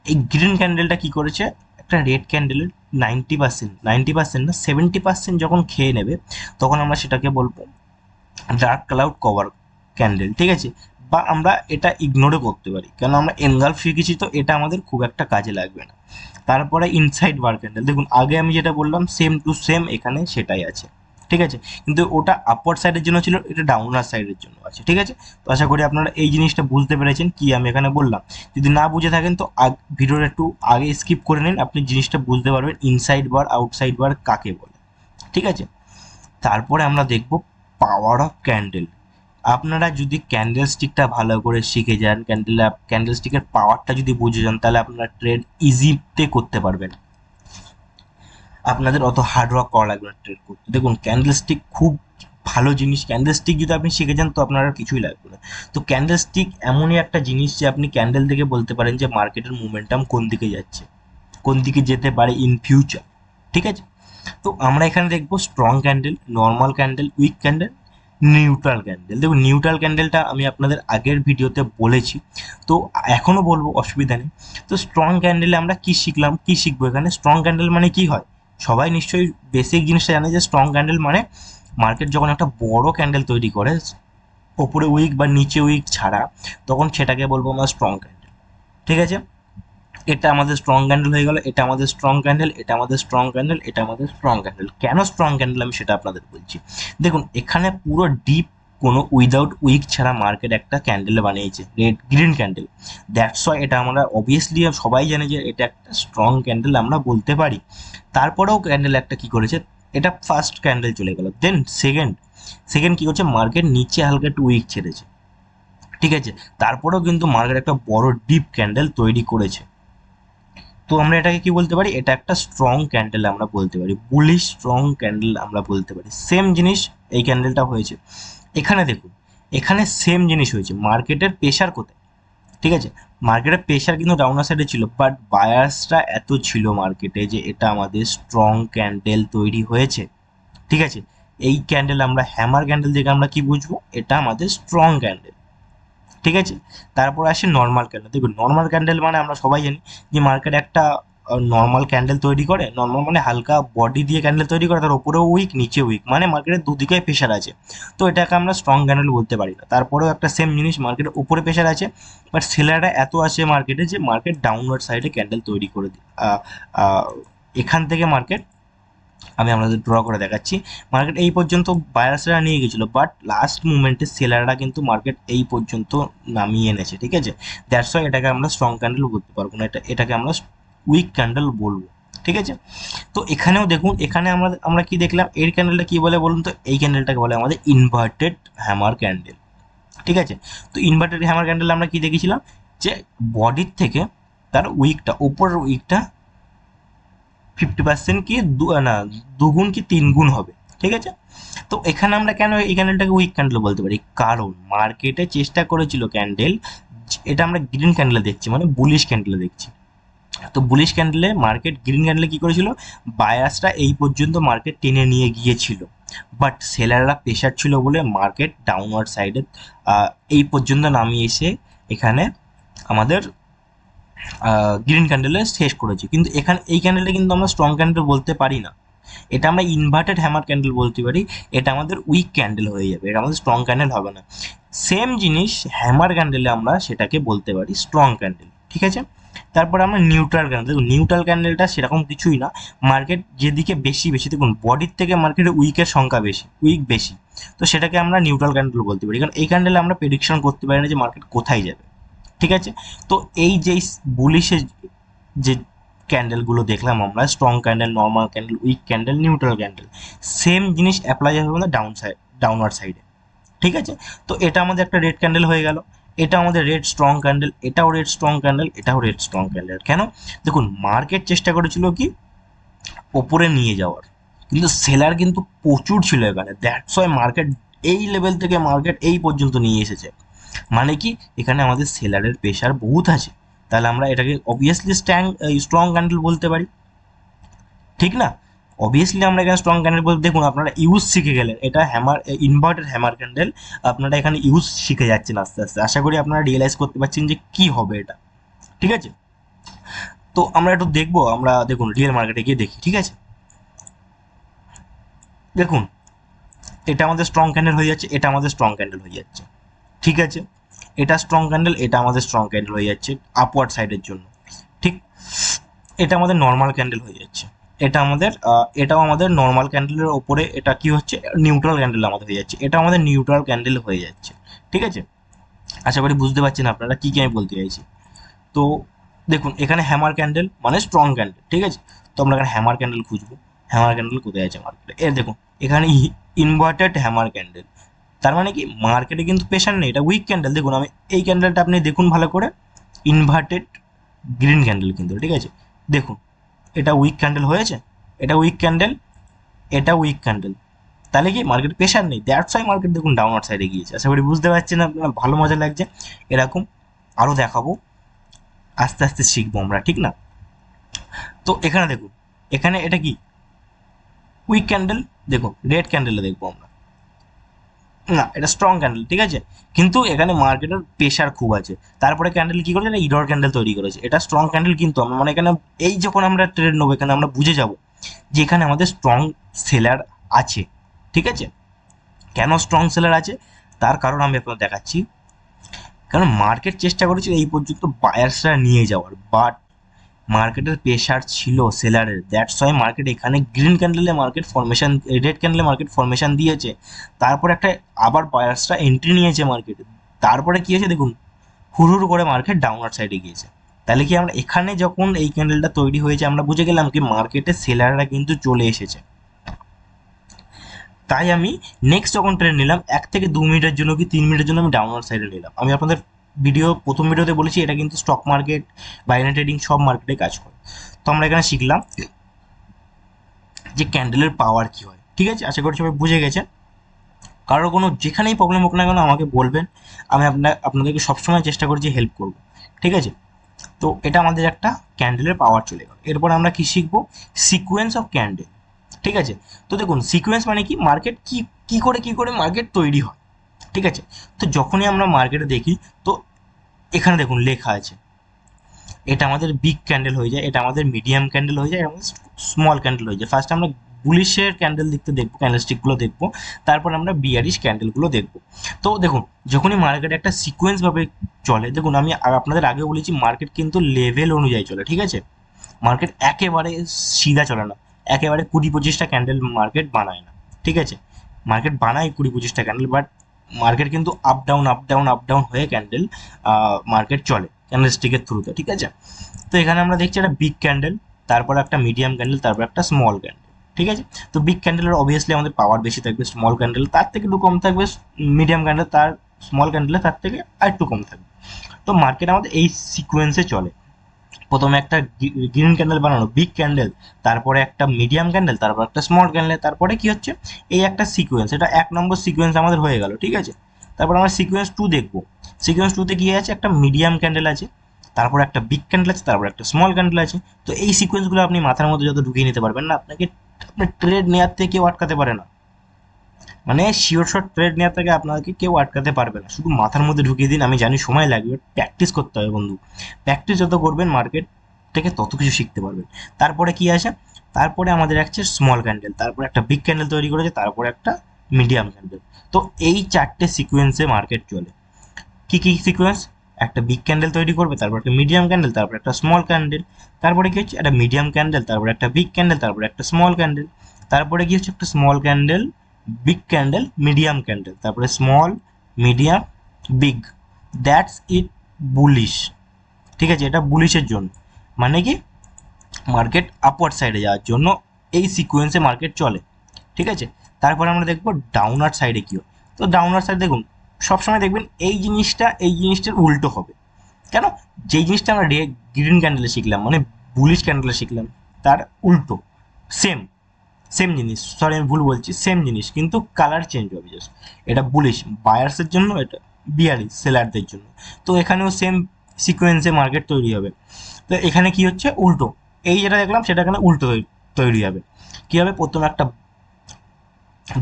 এই গ্রিন ক্যান্ডেলটা কি করেছে, একটা রেড ক্যান্ডেলের 90% না 70% যখন খেয়ে নেবে, তখন আমরা সেটাকে বলবো ডার্ক ক্লাউড কভার ক্যান্ডেল। ঠিক আছে, বা আমরা এটা ইগনোরও করতে পারি, কেন আমরা এনগালফ শিখেছি, তো এটা আমাদের খুব একটা কাজে লাগবে না। তারপরে ইনসাইড বার ক্যান্ডেল, দেখুন আগে আমি যেটা বললাম সেম টু সেম এখানে সেটাই আছে। ঠিক আছে, কিন্তু ওটা আপওয়ার্ড সাইডের জন্য ছিল, এটা ডাউনার সাইডের জন্য আছে। ঠিক আছে, তো আশা করি আপনারা এই জিনিসটা বুঝতে পেরেছেন কি আমি এখানে বললাম। যদি না বুঝে থাকেন তো ভিডিওটা একটু আগে স্কিপ করে নিন, আপনি জিনিসটা বুঝতে পারবেন ইনসাইড বার আউটসাইড বার কাকে বলে। ঠিক আছে, তারপরে আমরা দেখব পাওয়ার অফ ক্যান্ডেল। আপনারা যদি ক্যান্ডেল স্টিকটা ভালো করে শিখে যান, ক্যান্ডেল স্টিকের পাওয়ারটা যদি বুঝে যান, তাহলে আপনারা ট্রেড ইজিতে করতে পারবেন, আপনাদের অত হার্ড ওয়ার্ক করা লাগবে না ট্রেড করতে। দেখুন ক্যান্ডেল স্টিক খুব ভালো জিনিস, ক্যান্ডেল স্টিক যদি আপনি শিখে যান তো আপনার আর কিছুই লাগবে না। তো ক্যান্ডেল স্টিক এমনই একটা জিনিস যে আপনি ক্যান্ডেল থেকে বলতে পারেন যে মার্কেটের মোমেন্টাম কোন দিকে যাচ্ছে, কোন দিকে যেতে পারে ইন ফিউচার। ঠিক আছে, তো আমরা এখানে দেখবো strong candle, normal candle, weak candle, neutral candle. দেখুন নিউট্রাল ক্যান্ডেলটা আমি আপনাদের আগের ভিডিওতে বলেছি, তো এখনও বলবো, অসুবিধা নেই। তো স্ট্রং ক্যান্ডেলে আমরা কি শিখবো এখানে, স্ট্রং ক্যান্ডেল মানে কি হয়, সবাই নিশ্চয়ই বেসিক জিনিসটা জানে যে স্ট্রং ক্যান্ডেল মানে মার্কেট যখন একটা বড় ক্যান্ডেল তৈরি করে ওপরে উইক বা নিচে উইক ছাড়া, তখন সেটাকে বলবো আমরা স্ট্রং ক্যান্ডেল। ঠিক আছে, এটা আমাদের স্ট্রং ক্যান্ডেল হয়ে গেল, এটা আমাদের স্ট্রং ক্যান্ডেল, এটা আমাদের স্ট্রং ক্যান্ডেল, এটা আমাদের স্ট্রং ক্যান্ডেল। কেন স্ট্রং ক্যান্ডেল আমি সেটা আপনাদের বলছি। দেখুন এখানে পুরো ডিপ কোনো উইদাউট উইক ছাড়া মার্কেট একটা ক্যান্ডেল বানিয়েছে, red green candle. That's why এটা আমরা অবভিয়াসলি সবাই জানে যে এটা একটা স্ট্রং ক্যান্ডেল আমরা বলতে পারি। তারপরেও ক্যান্ডেল একটা কি করেছে, এটা ফার্স্ট ক্যান্ডেল চলে গেল, দেন সেকেন্ড কি করছে, মার্কেট নিচে হালকা একটু উইক ছেড়েছে। ঠিক আছে, তারপরেও কিন্তু মার্কেট একটা বড় ডিপ ক্যান্ডেল তৈরি করেছে। তো আমরা এটাকে কি বলতে পারি, এটা একটা স্ট্রং ক্যান্ডেল আমরা বলতে পারি, বুলিশ স্ট্রং ক্যান্ডেল আমরা বলতে পারি। সেম জিনিস এই ক্যান্ডেলটা হয়েছে। এখানে দেখুন, এখানে সেম জিনিস হয়েছে, মার্কেটের প্রেশার কোথায়। ঠিক আছে, মার্কেটের প্রেশার কিন্তু ডাউনার সাইডে ছিল, বাট বায়ার্সটা এত ছিল মার্কেটে যে এটা আমাদের স্ট্রং ক্যান্ডেল তৈরি হয়েছে। ঠিক আছে, এই ক্যান্ডেল আমরা হ্যামার ক্যান্ডেল থেকে আমরা কি বুঝবো, এটা আমাদের স্ট্রং ক্যান্ডেল। ঠিক আছে, তারপর আসে নর্মাল ক্যান্ডেল। দেখুন নর্মাল ক্যান্ডেল মানে আমরা সবাই জানি যে মার্কেট একটা নর্মাল ক্যান্ডেল তৈরি করে, নর্মাল মানে হালকা বডি দিয়ে ক্যান্ডেল তৈরি করে, তার উপরেও উইক নিচে উইক, মানে মার্কেটের দুদিকে প্রেশার আছে। তো এটাকে আমরা স্ট্রং ক্যান্ডেল বলতে পারি না। তারপরেও একটা সেম জিনিস, মার্কেটের উপরে প্রেশার আছে, বাট সেলাররা এত আছে মার্কেটে যে মার্কেট ডাউনওয়ার্ড সাইডে ক্যান্ডেল তৈরি করে এখান থেকে মার্কেট, আমি আপনাদের ড্র করে দেখাচ্ছি, মার্কেট এই পর্যন্ত বায়ার্সরা নিয়ে গেছিলো, বাট লাস্ট মুমেন্টে সেলাররা কিন্তু মার্কেট এই পর্যন্ত নামিয়ে এনেছে। ঠিক আছে, দ্যাটস ওয়াই এটাকে আমরা স্ট্রং ক্যান্ডেল বলতে পারবো না, এটাকে আমরা উইক ক্যান্ডেল বলবো। ঠিক আছে। তো এখানেও দেখুন, এখানে আমরা আমরা কি দেখলাম, এর ক্যান্ডেলটা কি বলে বলুন তো, এই ক্যান্ডেলটাকে বলে আমাদের ইনভার্টেড হ্যামার ক্যান্ডেল। ঠিক আছে। তো ইনভার্টেড হ্যামার ক্যান্ডেল আমরা কি দেখেছিলাম, যে বডির থেকে তার উইকটা, উপরের উইকটা 50% কি না দুগুণ কি তিনগুণ হবে। ঠিক আছে। তো এখানে আমরা কেন এই ক্যান্ডেলটাকে উইক ক্যান্ডেল বলতে পারি, কারণ মার্কেটে চেষ্টা করেছিল ক্যান্ডেল, এটা আমরা গ্রিন ক্যান্ডেলে দেখছি, মানে বুলিশ ক্যান্ডেলে দেখছি। তো বুলিশ ক্যান্ডেলে মার্কেট, গ্রিন ক্যান্ডেলে কি করেছিল, বায়ার্সরা এই পর্যন্ত মার্কেট টেনে নিয়ে গিয়েছিল, বাট সেলাররা প্রেশার ছিল বলে মার্কেট ডাউনওয়ার্ড সাইডে এই পর্যন্ত নামিয়ে এসে এখানে আমাদের গ্রিন ক্যান্ডেলে শেষ করেছি। কিন্তু এখানে এই ক্যান্ডেলটা কিন্তু আমরা স্ট্রং ক্যান্ডেল বলতে পারি না, এটা আমরা ইনভার্টেড হ্যামার ক্যান্ডেল বলতে পারি, এটা আমাদের উইক ক্যান্ডেল হয়ে যাবে, এটা আমাদের স্ট্রং ক্যান্ডেল হবে না। সেম জিনিস হ্যামার ক্যান্ডেলে আমরা সেটাকে বলতে পারি স্ট্রং ক্যান্ডেল। ঠিক আছে। তারপরে আমরা নিউট্রাল ক্যান্ডেল, দেখুন নিউট্রাল ক্যান্ডেলটা সেরকম কিছুই না, মার্কেট যেদিকে বেশি বেশি, দেখুন বডির থেকে মার্কেটের উইকের সংখ্যা বেশি, উইক বেশি, তো সেটাকে আমরা নিউট্রাল ক্যান্ডেল বলতে পারি, কারণ এই ক্যান্ডেলে আমরা প্রেডিকশন করতে পারি না যে মার্কেট কোথায় যাবে। ঠিক আছে। তো এই যে বুলিশের যে ক্যান্ডেলগুলো দেখলাম আমরা, strong candle, normal candle, weak candle, neutral candle, same জিনিস অ্যাপ্লাই হবে আমাদের ডাউনওয়ার্ড সাইডে। ঠিক আছে। তো এটা আমাদের একটা রেড ক্যান্ডেল হয়ে গেল, এটা আমাদের রেড স্ট্রং ক্যান্ডেল, এটাও রেড স্ট্রং ক্যান্ডেল, এটাও রেড স্ট্রং ক্যান্ডেল। কেন, দেখুন মার্কেট চেষ্টা করেছিল কি ওপরে নিয়ে যাওয়ার, কিন্তু সেলার কিন্তু প্রচুর ছিল এখানে, দ্যাটস ওয়াই মার্কেট এই লেভেল থেকে মার্কেট এই পর্যন্ত নিয়ে এসেছে। মানে কি, এখানে আমাদের সেলারের প্রেশার বহুত আছে, তাহলে আমরা এটাকে অবভিয়াসলি স্ট্রং ক্যান্ডেল বলতে পারি, ঠিক না? অবভিয়াসলি আমরা এখানে স্ট্রং ক্যান্ডেল বলতে, দেখুন আপনারা ইউজ শিখে গেলেন, এটা হ্যামার, ইনভার্টেড হ্যামার ক্যান্ডেল, আপনারা এখানে ইউজ শিখে যাচ্ছেন আস্তে আস্তে, আশা করি আপনারা রিয়েলাইজ করতে পারছেন যে কি হবে এটা। ঠিক আছে। তো আমরা একটু দেখবো, আমরা দেখুন রিয়েল মার্কেটে গিয়ে দেখি। ঠিক আছে। দেখুন এটা আমাদের স্ট্রং ক্যান্ডেল হয়ে যাচ্ছে, এটা আমাদের স্ট্রং ক্যান্ডেল হয়ে যাচ্ছে। ঠিক আছে। এটা স্ট্রং ক্যান্ডেল, এটা আমাদের স্ট্রং ক্যান্ডেল হয়ে যাচ্ছে আপওয়ার্ড সাইডের জন্য। ঠিক। এটা আমাদের নর্মাল ক্যান্ডেল হয়ে যাচ্ছে, এটা আমাদের এটাও আমাদের নর্মাল ক্যান্ডেলের ওপরে, এটা কি হচ্ছে, নিউট্রাল ক্যান্ডেল আমাদের হয়ে যাচ্ছে, এটা আমাদের নিউট্রাল ক্যান্ডেল হয়ে যাচ্ছে। ঠিক আছে। আশা করি বুঝতে পারছেন আপনারা কি কি আমি বলতে চাইছি। তো দেখুন এখানে হ্যামার ক্যান্ডেল মানে স্ট্রং ক্যান্ডেল। ঠিক আছে। তো আমরা এখানে হ্যামার ক্যান্ডেল খুঁজবো, হ্যামার ক্যান্ডেল কোথায় আছে মার্কেটে, এর দেখুন এখানে ইনভার্টেড হ্যামার ক্যান্ডেল, তার মানে কি মার্কেটে কিন্তু প্রেশার নেই, এটা উইক ক্যান্ডেল। দেখুন আমি এই ক্যান্ডেলটা আপনি দেখুন ভালো করে, ইনভার্টেড গ্রিন ক্যান্ডেল কিন্তু। ঠিক আছে। দেখুন এটা উইক ক্যান্ডেল হয়েছে, এটা উইক ক্যান্ডেল, এটা উইক ক্যান্ডেল, তাহলে কি মার্কেট প্রেশার নেই, দ্যাটস ওয়াই মার্কেট দেখুন ডাউনওয়ার্ড সাইডে গিয়েছে। আশা করি বুঝতে পারছেন আপনারা, ভালো মজা লাগছে। এরকম আরও দেখাবো, আস্তে আস্তে শিখবো আমরা, ঠিক না? তো এখানে দেখুন, এখানে এটা কি উইক ক্যান্ডেল, দেখুন রেড ক্যান্ডেলে দেখবো আমরা, না এটা স্ট্রং ক্যান্ডেল। ঠিক আছে। কিন্তু এখানে মার্কেটের প্রেশার খুব আছে, তারপরে ক্যান্ডেল কি করেছে, এটা ইরর ক্যান্ডেল তৈরি করেছে, এটা স্ট্রং ক্যান্ডেল। কিন্তু আমরা মানে এখানে এই যখন আমরা ট্রেড নেবো, এখানে আমরা বুঝে যাব যে এখানে আমাদের স্ট্রং সেলার আছে। ঠিক আছে। কেন স্ট্রং সেলার আছে তার কারণ আমি আপনাদের দেখাচ্ছি। কারণ মার্কেট চেষ্টা করেছিল এই পর্যন্ত বায়ার্সরা নিয়ে যাওয়ার, বাট মার্কেটের প্রেশার ছিল সেলারের, দ্যাটস ওয়াই মার্কেট এখানে গ্রিন ক্যান্ডেলে মার্কেট ফরমেশন, রেড ক্যান্ডেলে মার্কেট ফরমেশন দিয়েছে, তারপর একটা আবার বায়ার্সরা এন্ট্রি নিয়েছে মার্কেটে, তারপরে কি হয়েছে দেখুন, হুড় করে মার্কেট ডাউনওয়ার্ড সাইডে গিয়েছে। তাহলে কি আমরা এখানে যখন এই ক্যান্ডেলটা তৈরি হয়েছে, আমরা বুঝে গেলাম কি মার্কেটে সেলাররা কিন্তু চলে এসেছে। তাই আমি নেক্সট যখন ট্রেড নিলাম 1 থেকে 2 মিনিটের জন্য কি 3 মিনিটের জন্য আমি ডাউনওয়ার্ড সাইডে নিলাম। আমি আপনাদের প্রথম ভিডিওতে বলেছি এটা কিন্তু স্টক মার্কেট, বাইনারি ট্রেডিং সব মার্কেটে কাজ করে। তো আমরা এখানে শিখলাম যে ক্যান্ডেলের পাওয়ার কি হয়। ঠিক আছে। আশা করি সবাই বুঝে গেছেন। কারোর কোনো যেখানেই প্রবলেম হোক না কেন আমাকে বলবেন, আমি আপনাদেরকে সবসময় চেষ্টা করি যে হেল্প করবো। ঠিক আছে। তো এটা আমাদের একটা ক্যান্ডেলের পাওয়ার চলে গেল। এরপর আমরা কি শিখবো, সিকোয়েন্স অফ ক্যান্ডেল। ঠিক আছে। তো দেখুন সিকোয়েন্স মানে কি, মার্কেট কি করে মার্কেট তৈরি হয়। ঠিক আছে। তো যখনই আমরা মার্কেটে দেখি, তো এখানে দেখুন লেখা আছে, এটা আমাদের বিগ ক্যান্ডেল হয়ে যায়, এটা আমাদের মিডিয়াম ক্যান্ডেল হয়ে যায়, আমাদের স্মল ক্যান্ডেল হয়ে যায়। ফার্স্ট আমরা বুলিশের ক্যান্ডেল দেখবো, ক্যান্ডেলস্টিকগুলো দেখবো, তারপর আমরা বিয়ারিশ ক্যান্ডেলগুলো দেখবো। তো দেখুন যখনই মার্কেট একটা সিকোয়েন্স ভাবে চলে, দেখুন আমি আপনাদের আগে বলেছি মার্কেট কিন্তু লেভেল অনুযায়ী চলে। ঠিক আছে। মার্কেট একেবারে সিধা চলে না, একেবারে 20-25টা ক্যান্ডেল মার্কেট বানায় না। ঠিক আছে। মার্কেট বানায় 20-25টা ক্যান্ডেল, বাট মার্কেট কিন্তু up down up down up down হয়ে মার্কেট চলে ক্যান্ডেলস্টিকের থ্রুতে। ঠিক আছে। তো এখানে আমরা দেখছি একটা বিগ ক্যান্ডেল, তারপর একটা মিডিয়াম ক্যান্ডেল, তারপর একটা স্মল ক্যান্ডেল। ঠিক আছে, তো বিগ ক্যান্ডেলের অবভিয়াসলি আমাদের পাওয়ার বেশি থাকবে, স্মল ক্যান্ডেল তার থেকে একটু কম থাকবে, মিডিয়াম ক্যান্ডেল তার স্মল ক্যান্ডেলে তার থেকে আর একটু কম থাকবে। তো মার্কেট আমাদের এই সিকোয়েন্সে চলে, প্রথমে একটা গ্রিন ক্যান্ডেল বানানো বিগ ক্যান্ডেল, তারপরে একটা মিডিয়াম ক্যান্ডেল, তারপর একটা স্মল ক্যান্ডেল, তারপরে কি হচ্ছে এই একটা সিকোয়েন্স, এটা 1 নম্বর সিকোয়েন্স আমাদের হয়ে গেল। ঠিক আছে, তারপর আমরা সিকোয়েন্স 2 দেখবো। সিকোয়েন্স 2তে কি আছে, একটা মিডিয়াম ক্যান্ডেল আছে, তারপর একটা বিগ ক্যান্ডেল আছে, তারপর একটা স্মল ক্যান্ডেল আছে। তো এই সিকোয়েন্সগুলো আপনি মাথার মধ্যে যত ঢুকিয়ে নিতে পারবেন না, আপনাকে আপনার ট্রেড নেওয়ার থেকে কেউ আটকাতে পারে না। মানে শিওর শট ট্রেড নেওয়ার থেকে আপনাকে কেউ আটকাতে পারবে না, শুধু মাথার মধ্যে ঢুকিয়ে দিন। আমি জানি সময় লাগবে, প্র্যাকটিস করতে হবে বন্ধু। প্র্যাকটিস যত করবেন মার্কেট থেকে তত কিছু শিখতে পারবেন। তারপরে কি আসে, তারপরে আমাদের আছে স্মল ক্যান্ডেল, তারপরে একটা বিগ ক্যান্ডেল তৈরি করেছে, তারপরে একটা মিডিয়াম ক্যান্ডেল। তো এই 4টে সিকোয়েন্সে মার্কেট চলে। কি কি সিকোয়েন্স, একটা বিগ ক্যান্ডেল তৈরি করবে, তারপর একটা মিডিয়াম ক্যান্ডেল, তারপর একটা স্মল ক্যান্ডেল, তারপরে কি হচ্ছে একটা মিডিয়াম ক্যান্ডেল, তারপরে একটা বিগ ক্যান্ডেল, তারপরে একটা স্মল ক্যান্ডেল, তারপরে কি হচ্ছে একটা small candle, big candle, medium candle, তারপরে small, medium, big. That's it bullish. ঠিক আছে, এটা বুলিশের জন্য, মানে কি মার্কেট আপওয়ার্ড সাইডে যাওয়ার জন্য এই সিকোয়েন্সে মার্কেট চলে। ঠিক আছে, তারপর আমরা দেখবো ডাউনার সাইডে কি হয়। তো ডাউনার সাইড দেখুন, সবসময় দেখবেন এই জিনিসটার উল্টো হবে। কেন, যেই জিনিসটা আমরা গ্রিন ক্যান্ডেলে শিখলাম, মানে বুলিশ ক্যান্ডেলে শিখলাম, তার উল্টো সেম সেম জিনিস, সরি আমি ভুল বলছি, সেম জিনিস কিন্তু কালার চেঞ্জ হবে জাস্ট। এটা বুলিশ বায়ার্সের জন্য, এটা বিয়ারিশ সেলারদের জন্য। তো এখানেও সেম সিকোয়েন্সে মার্কেট তৈরি হবে। তো এখানে কি হচ্ছে উল্টো, এই যেটা দেখলাম সেটা এখানে উল্টো তৈরি হবে। কি হবে, প্রথমে একটা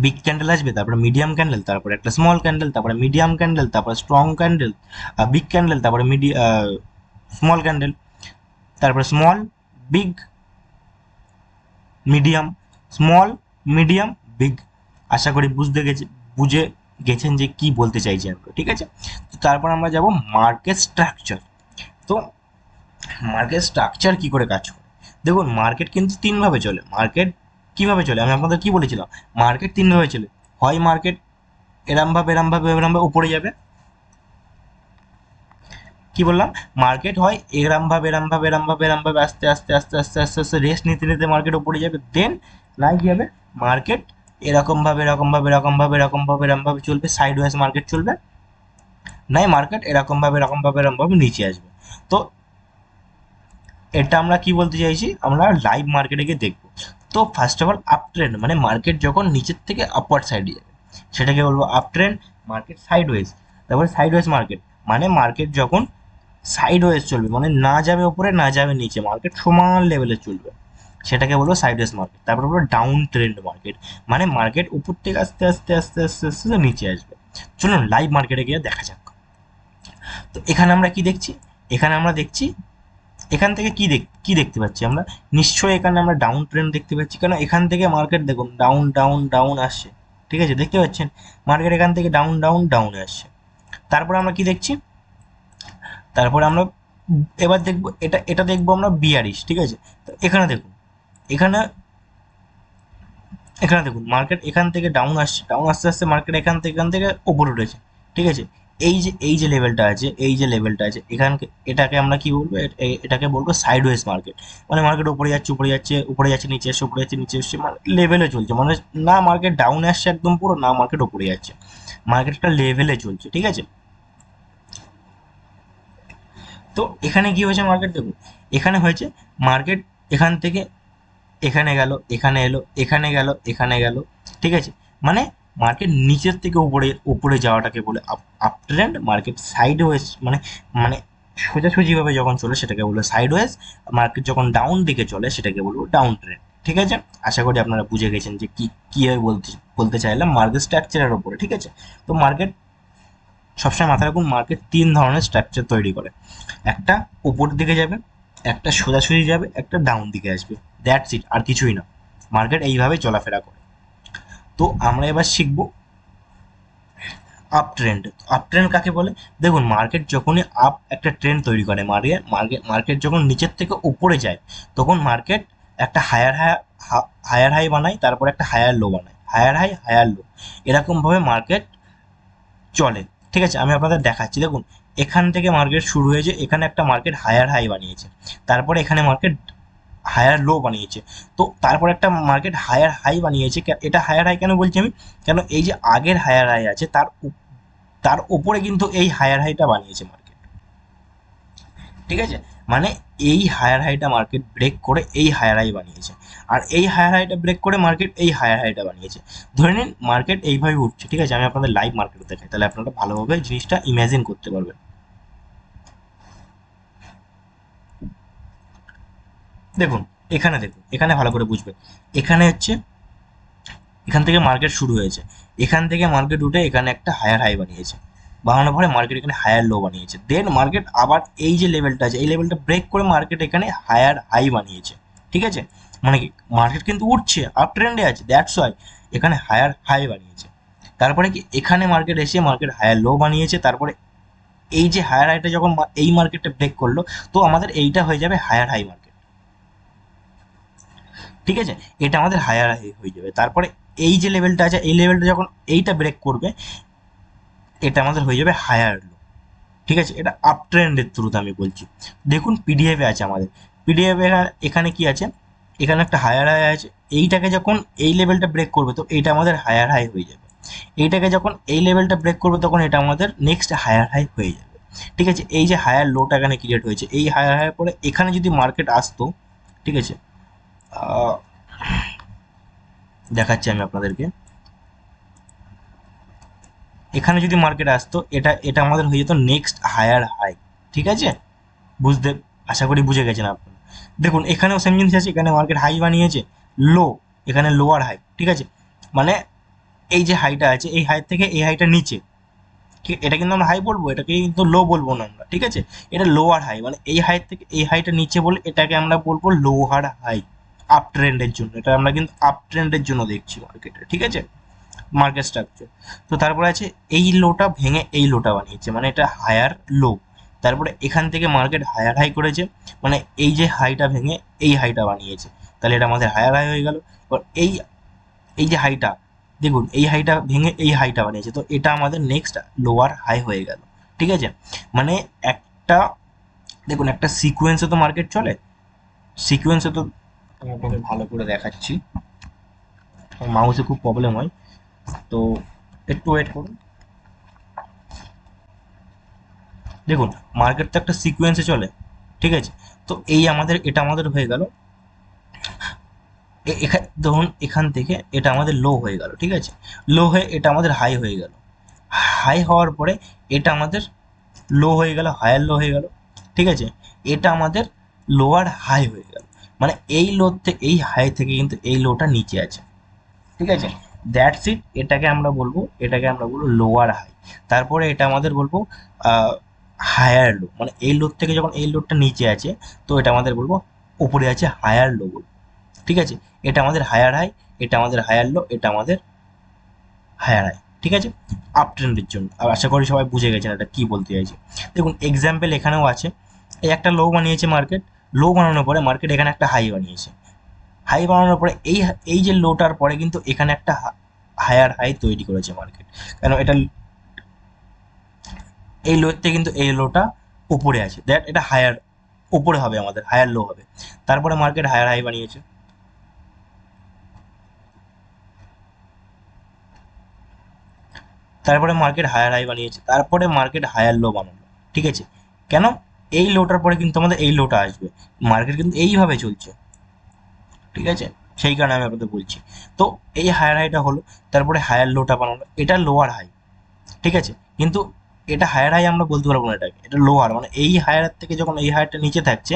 বিগ ক্যান্ডেল আসবে, তারপরে মিডিয়াম ক্যান্ডেল, তারপরে একটা স্মল ক্যান্ডেল, তারপরে মিডিয়াম ক্যান্ডেল, তারপরে স্ট্রং ক্যান্ডেল, বিগ ক্যান্ডেল, তারপরে স্মল ক্যান্ডেল, তারপরে small, big, medium, small, medium, big. আশা করি বুঝে গেছেন যে কি বলতে চাইছি আমরা। ঠিক আছে, তো তারপর আমরা যাব মার্কেট স্ট্রাকচার। তো মার্কেট স্ট্রাকচার কি করে কাজ করে, দেখুন মার্কেট কিন্তু 3 ভাবে চলে। মার্কেট কিভাবে চলে আমি আপনাদের কি বলেছিলাম, মার্কেট 3 ভাবে চলে। হয় মার্কেট এরম ভাবে উপরে যাবে, কি বললাম, মার্কেট হয় এরম ভাবে আস্তে আস্তে আস্তে আস্তে আস্তে আস্তে রেস্ট নিতে নিতে মার্কেট উপরে যাবে। দেন না কি হবে, মার্কেট এরকম ভাবে চলবে, সাইড ওয়াইজ মার্কেট চলবে। নাই মার্কেট এরকম ভাবে নিচে আসবে। তো এটা আমরা কি বলতে চাইছি, আমরা লাইভ মার্কেটে গিয়ে দেখবো। তো first of all up trend, মানে মার্কেট যখন নিচের থেকে আপওয়ার্ড সাইডে যাবে সেটাকে বলবো up trend. Market sideways, তারপরে সাইড ওয়েজ মার্কেট, মানে মার্কেট যখন সাইড ওয়েজ চলবে, মানে না যাবে উপরে না যাবে নিচে, মার্কেট সমান লেভেলে চলবে, সেটাকে বলবো সাইড ওয়েজ মার্কেট। তারপর বলবো ডাউন ট্রেন্ড মার্কেট, মানে মার্কেট উপর থেকে আস্তে আস্তে আস্তে আস্তে আস্তে নিচে আসবে। চলুন লাইভ মার্কেটে গিয়ে দেখা যাক। তো এখানে আমরা কি দেখছি, এখানে আমরা দেখছি, এখান থেকে কি দেখতে পাচ্ছি আমরা, নিশ্চয়ই এখানে আমরা ডাউন ট্রেন্ড দেখতে পাচ্ছি, কারণ এখান থেকে মার্কেট দেখুন ডাউন ডাউন ডাউন আসছে। ঠিক আছে, দেখতে পাচ্ছেন মার্কেট এখান থেকে ডাউন ডাউন ডাউনে আসছে। তারপরে আমরা কি দেখছি, তারপরে আমরা এবার দেখবো এটা এটা দেখবো আমরা বিয়ারিশ। ঠিক আছে, তো এখানে দেখুন, এখানে এখানে দেখুন মার্কেট এখান থেকে ডাউন আসছে, ডাউন আস্তে আস্তে মার্কেট এখান থেকে ওপরে উঠেছে। ঠিক আছে, এই যে লেভেলটা আছে, এটাকে আমরা কি বলবো, এটাকে বলবো সাইড ওয়েজ মার্কেট। মানে মার্কেট উপরে যাচ্ছে উপরে যাচ্ছে উপরে যাচ্ছে নিচে আসছে উপরে যাচ্ছে নিচে আসছে, মানে লেভেলে চলছে, মানে না মার্কেট ডাউনে আসছে একদম পুরো, না মার্কেট উপরে যাচ্ছে, মার্কেট একটা লেভেলে চলছে। ঠিক আছে, তো এখানে কি হয়েছে মার্কেট দেখুন, এখানে হয়েছে মার্কেট এখান থেকে এখানে গেল, এখানে এলো, এখানে গেল, এখানে গেল। ঠিক আছে, মানে মার্কেট নিচের থেকে উপরে উপরে যাওয়াটাকে বলে up trend. Market sideways মানে মানে সোজাসুজিভাবে যখন চলে সেটাকে বলবো সাইড ওয়েজ। মার্কেট যখন ডাউন দিকে চলে সেটাকে বলবো ডাউন ট্রেন্ড। ঠিক আছে, আশা করি আপনারা বুঝে গেছেন যে কীভাবে বলতে বলতে চাইলাম মার্কেট স্ট্রাকচারের ওপরে। ঠিক আছে, তো মার্কেট সবসময় মাথায় রাখুন, মার্কেট 3 ধরনের স্ট্রাকচার তৈরি করে, একটা উপর দিকে যাবে, একটা সোজাসুজি যাবে, একটা ডাউন দিকে আসবে। দ্যাটস ইট, আর কিছুই না। মার্কেট এইভাবে চলাফেরা করে। তো আমরা এবার শিখবো আপ ট্রেন্ড। আপ ট্রেন্ড কাকে বলে, দেখুন মার্কেট যখনই একটা ট্রেন্ড তৈরি করে, মার্কেট যখন নিচের থেকে উপরে যায় তখন মার্কেট একটা হায়ার হাই বানায়, তারপর একটা হায়ার লো বানায়, হায়ার হাই হায়ার লো, এরকমভাবে মার্কেট চলে। ঠিক আছে, আমি আপনাদের দেখাচ্ছি, দেখুন এখান থেকে মার্কেট শুরু হয়েছে, এখানে একটা মার্কেট হায়ার হাই বানিয়েছে, তারপরে এখানে মার্কেট হায়ার লো বানিয়েছে। তো তারপর একটা মার্কেট হায়ার হাই বানিয়েছে। এটা হায়ার হাই কেন বলছি আমি, কেন এই যে আগের হায়ার হাই আছে তার উপরে কিন্তু এই হায়ার হাইটা বানিয়েছে মার্কেট, ঠিক আছে। মানে এই হায়ার হাইটা মার্কেট ব্রেক করে এই হায়ার হাই বানিয়েছে, আর এই হায়ার হাইটা ব্রেক করে মার্কেট এই হায়ার হাইটা বানিয়েছে। ধরে নিন মার্কেট এইভাবে উঠছে, ঠিক আছে। আমি আপনাদের লাইভ মার্কেট দেখাই, তাহলে আপনারা ভালোভাবে জিনিসটা ইমাজিন করতে পারবেন। দেখুন এখানে ভালো করে বুঝবেন। এখানে হচ্ছে এখান থেকে মার্কেট শুরু হয়েছে, এখান থেকে মার্কেট উঠে এখানে একটা হায়ার হাই বানিয়েছে, বানানোর পরে মার্কেট এখানে হায়ার লো বানিয়েছে। দেন মার্কেট আবার এই যে লেভেলটা আছে এই লেভেলটা ব্রেক করে মার্কেট এখানে হায়ার হাই বানিয়েছে, ঠিক আছে। মানে কি মার্কেট কিন্তু উঠছে, আপ ট্রেন্ডে আছে, দ্যাটস ওয়াই এখানে হায়ার হাই বানিয়েছে। তারপরে কি এখানে মার্কেট এসে মার্কেট হায়ার লো বানিয়েছে। তারপরে এই যে হায়ার হাইটা যখন এই মার্কেটটা ব্রেক করলো, তো আমাদের এইটা হয়ে যাবে হায়ার হাই মার্কেট, ঠিক আছে। এটা আমাদের হায়ার হাই হয়ে যাবে। তারপরে এই যে লেভেলটা আছে এই লেভেলটা যখন এইটা ব্রেক করবে, এটা আমাদের হয়ে যাবে হায়ার লো, ঠিক আছে। এটা আপ ট্রেন্ডের থ্রুতে আমি বলছি। দেখুন পিডিএফে আছে আমাদের, পিডিএফে এখানে কি আছে, এখানে একটা হায়ার হাই আছে। এইটাকে যখন এই লেভেলটা ব্রেক করবে তো এটা আমাদের হায়ার হাই হয়ে যাবে। এইটাকে যখন এই লেভেলটা ব্রেক করবে তখন এটা আমাদের নেক্সট হায়ার হাই হয়ে যাবে, ঠিক আছে। এই যে হায়ার লোটা এখানে ক্রিয়েট হয়েছে, এই হায়ার হাই পরে এখানে যদি মার্কেট আসতো, ঠিক আছে, আহ, দেখাচ্ছি আমি আপনাদেরকে। এখানে যদি মার্কেট আসতো এটা এটা আমাদের হয়ে যেত নেক্সট হায়ার হাই, ঠিক আছে। বুঝতে আশা করি বুঝে গেছেন আপনারা। দেখুন এখানেও সেম জিনিস আছে, এখানে মার্কেট হাই বানিয়েছে, লো, এখানে লোয়ার হাই, ঠিক আছে। মানে এই যে হাইটা আছে এই হাই থেকে এই হাইটা নিচে, ঠিক এটা কিন্তু আমরা হাই বলবো, এটাকে কিন্তু লো বলবো না আমরা, ঠিক আছে। এটা লোয়ার হাই, মানে এই হাই থেকে এই হাইটা নিচে বলে এটাকে আমরা বলবো লোয়ার হাই। আপ ট্রেন্ডের জন্য, এটা আমরা কিন্তু আপ ট্রেন্ডের জন্য দেখছি মার্কেটে, ঠিক আছে, মার্কেট স্ট্রাকচার। তো তারপরে আছে এই লোটা ভেঙে এই লোটা বানিয়েছে, মানে এটা হায়ার লো। তারপরে এখান থেকে মার্কেট হায়ার হাই করেছে, মানে এই যে হাইটা ভেঙে এই হাইটা বানিয়েছে, তাহলে এটা আমাদের হায়ার হাই হয়ে গেল। এবার এই এই যে হাইটা, দেখুন এই হাইটা ভেঙে এই হাইটা বানিয়েছে, তো এটা আমাদের নেক্সট লোয়ার হাই হয়ে গেল, ঠিক আছে। মানে একটা দেখুন একটা সিকোয়েন্সে তো মার্কেট চলে, সিকোয়েন্সে তো আমি আপনাদের ভালো করে দেখাচ্ছি, মাউসে খুব প্রবলেম হয়, তো একটু ওয়েট করুন। দেখুন মার্কেট তো একটা সিকোয়েন্সে চলে, ঠিক আছে। তো এই আমাদের এটা আমাদের হয়ে গেল, ধরুন এখান থেকে এটা আমাদের লো হয়ে গেল, ঠিক আছে। লো হয়ে এটা আমাদের হাই হয়ে গেল, হাই হওয়ার পরে এটা আমাদের লো হয়ে গেল, হায়ার লো হয়ে গেল, ঠিক আছে। এটা আমাদের লোয়ার হাই হয়ে গেল, মানে এই লো থেকে এই হাই থেকে কিন্তু এই লোটা নিচে আছে, ঠিক আছে। দ্যাটস ইট, এটাকে আমরা বলবো লোয়ার হাই। তারপরে এটা আমাদের বলবো হায়ার লো, মানে এই লোড থেকে যখন এই লোডটা নিচে আছে তো এটা আমাদের বলবো উপরে আছে হায়ার লো বলবো, ঠিক আছে। এটা আমাদের হায়ার হাই, এটা আমাদের হায়ার লো, এটা আমাদের হায়ার হাই, ঠিক আছে, আপ ট্রেন্ডের জন্য। আর আশা করি সবাই বুঝে গেছেন এটা কি বলতে চাইছে। দেখুন এক্সাম্পল এখানেও আছে, এই একটা লো বানিয়েছে মার্কেট, লো বানানোর পরে মার্কেট এখানে একটা হাই বানিয়েছে, হাই বানানোর পরে এই এই যে লোটার পরে কিন্তু এখানে একটা হায়ার হাই তৈরি করেছে মার্কেট, কেন এটা এই লোতে কিন্তু এই লোটা উপরে আছে, দ্যাট এটা হায়ার উপরে হবে, আমাদের হায়ার লো হবে। তারপরে মার্কেট হায়ার হাই বানিয়েছে, তারপরে মার্কেট হায়ার হাই বানিয়েছে, তারপরে মার্কেট হায়ার লো বানালো, ঠিক আছে। কেন এই লোটার পরে কিন্তু আমাদের এই লোটা আসবে, মার্কেট কিন্তু এইভাবে চলছে, ঠিক আছে। সেই কারণে আমি আপনাদের বলছি। তো এই হায়ার হাইটা হলো, তারপরে হায়ার লোটা বানালো, এটা লোয়ার হাই, ঠিক আছে। কিন্তু এটা হায়ার হাই আমরা বলতে পারবো না, এটাকে এটা লোয়ার, মানে এই হায়ার থেকে যখন এই হায়ারটা নিচে থাকছে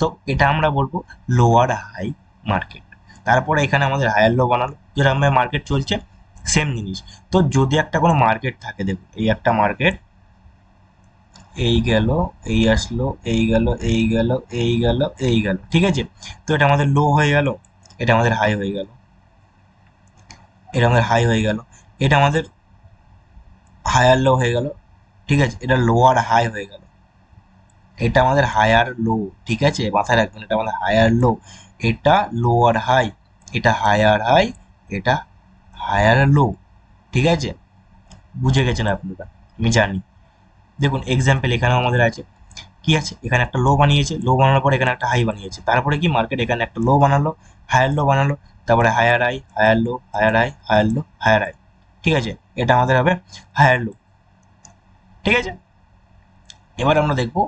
তো এটা আমরা বলবো লোয়ার হাই মার্কেট। তারপরে এখানে আমাদের হায়ার লো বানালো, যেরকম মার্কেট চলছে সেম জিনিস। তো যদি একটা কোনো মার্কেট থাকে, দেখুন এই একটা মার্কেট, এই গেল, এই আসলো, এই গেল, এই গেল, এই গেল, এই গেল, ঠিক আছে। তো এটা আমাদের লো হয়ে গেল, এটা আমাদের হাই হয়ে গেল, এটা আমাদের হাই হয়ে গেল, এটা আমাদের হায়ার লো হয়ে গেল, ঠিক আছে। এটা লোয়ার হাই হয়ে গেল, এটা আমাদের হায়ার লো, ঠিক আছে, মাথায় রাখবেন এটা আমাদের হায়ার লো, এটা লোয়ার হাই, এটা হায়ার হাই, এটা হায়ার লো, ঠিক আছে। বুঝে গেছেন আপনারা, আমি জানি। দেখুন এক্সাম্পল এখানেও আমাদের আছে, কি আছে, এখানে একটা লো বানিয়েছে, লো বানানোর পরে এখানে একটা হাই বানিয়েছে, তারপরে কি মার্কেট এখানে একটা লো বানালো, হায়ার লো বানালো, তারপরে higher high, higher low, higher high, higher low, higher high. ঠিক আছে, এটা আমাদের হবে হায়ার লো। ঠিক আছে, এবার আমরা দেখবো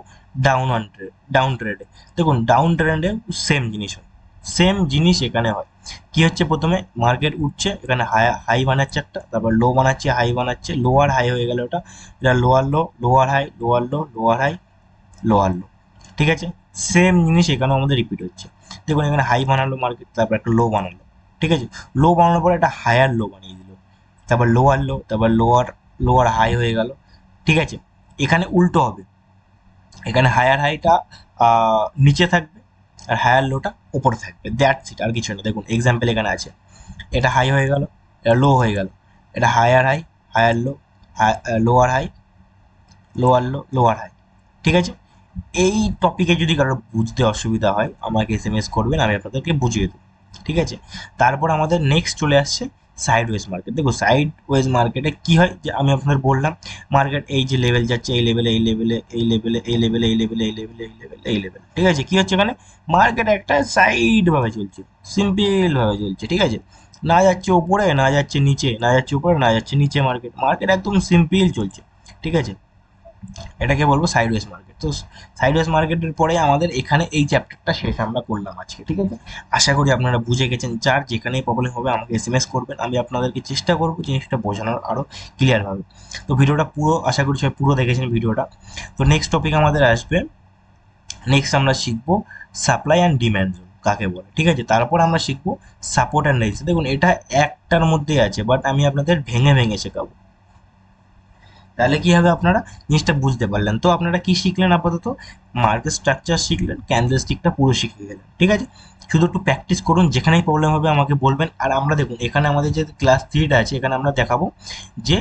ডাউন ট্রেডে। দেখুন ডাউন ট্রেন্ডে সেম জিনিস হয়, সেম জিনিস এখানে হয়। কি হচ্ছে, প্রথমে মার্কেট উঠছে, এখানে হাই হাই বানাচ্ছে একটা, তারপর লো বানাচ্ছে, হাই বানাচ্ছে, লোয়ার হাই হয়ে গেল ওটা, এটা lower low, lower high, lower low, lower high, lower low. ঠিক আছে, সেম জিনিস এখানেও আমাদের রিপিট হচ্ছে। দেখুন এখানে হাই বানালো মার্কেট, তারপর একটা লো বানালো। ঠিক আছে, লো বানানোর পরে একটা হায়ার লো বানিয়ে দিল, তারপর লোয়ার লো, তারপর লোয়ার লোয়ার হাই হয়ে গেল। ঠিক আছে, এখানে উল্টো হবে, এখানে হায়ার হাইটা নিচে থাকবে আর হায়ার লোটা উপরে থাকবে, দ্যাটস ইট, আর কিছু না। দেখুন এক্সাম্পল এখানে আছে, এটা হাই হয়ে গেল, এটা লো হয়ে গেল, এটা higher high, higher low, lower high, lower low, lower high. ঠিক আছে, এই টপিকে যদি কারোর বুঝতে অসুবিধা হয় আমাকে এসএমএস করবেন, আমি আপনাদেরকে বুঝিয়ে দেবো। ঠিক আছে, তারপর আমাদের নেক্সট চলে আসছে সাইড ওয়েজ মার্কেট। দেখো সাইড ওয়েজ মার্কেটে কি হয়, যে আমি আপনাদের বললাম মার্কেট এই যে লেভেল যাচ্ছে, এই লেভেলে, এই লেভেলে, এই লেভেলে, এই লেভেলে, এই লেভেলে, এই লেভেলে, এই লেভেলে, এই লেভেলে। ঠিক আছে, কি হচ্ছে এখানে, মার্কেট একটা সাইড ভাবে চলছে, সিম্পল ভাবে চলছে। ঠিক আছে, না যাচ্ছে ওপরে, না যাচ্ছে নিচে, না যাচ্ছে উপরে, না যাচ্ছে নিচে, মার্কেট মার্কেট একদম সিম্পল চলছে। ঠিক আছে, এটাকে বলবো সাইডওয়েজ মার্কেট। তো সাইডওয়েজ মার্কেটের পরে আমাদের এখানে এই চ্যাপ্টারটা শেষ আমরা করলাম আজকে। ঠিক আছে, আশা করি আপনারা বুঝে গেছেন। যার যেখানেই প্রবলেম হবে আমাকে এসএমএস করবেন, আমি আপনাদেরকে চেষ্টা করবো জিনিসটা বোঝানোর আরও ক্লিয়ারভাবে। তো ভিডিওটা পুরো, আশা করি সবাই পুরো দেখেছেন ভিডিওটা। তো নেক্সট টপিক আমাদের আসবে, নেক্সট আমরা শিখবো সাপ্লাই অ্যান্ড ডিম্যান্ড জোন কাকে বলে। ঠিক আছে, তারপর আমরা শিখবো সাপোর্ট অ্যান্ড রেজিস্ট্যান্স। দেখুন এটা একটার মধ্যেই আছে, বাট আমি আপনাদের ভেঙে ভেঙে শেখাবো, তাহলে কি হবে, আপনারা জিনিসটা বুঝতে পারলেন। তো আপনারা কি শিখলেন, আপাতত মার্কেট স্ট্রাকচার শিখলেন, ক্যান্ডেল স্টিকটা পুরো শিখে গেলেন। ঠিক আছে, শুধু একটু প্র্যাকটিস করুন, যেখানেই প্রবলেম হবে আমাকে বলবেন। আর আমরা দেখুন এখানে আমাদের যে ক্লাস 3টা আছে, এখানে আমরা দেখাবো যে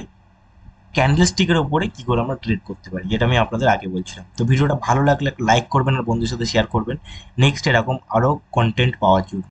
ক্যান্ডেল স্টিকের ওপরে কী করে আমরা ট্রেড করতে পারি, যেটা আমি আপনাদের আগে বলছিলাম। তো ভিডিওটা ভালো লাগলে লাইক করবেন আর বন্ধুদের সাথে শেয়ার করবেন নেক্সট এরকম আরও কন্টেন্ট পাওয়ার জন্য।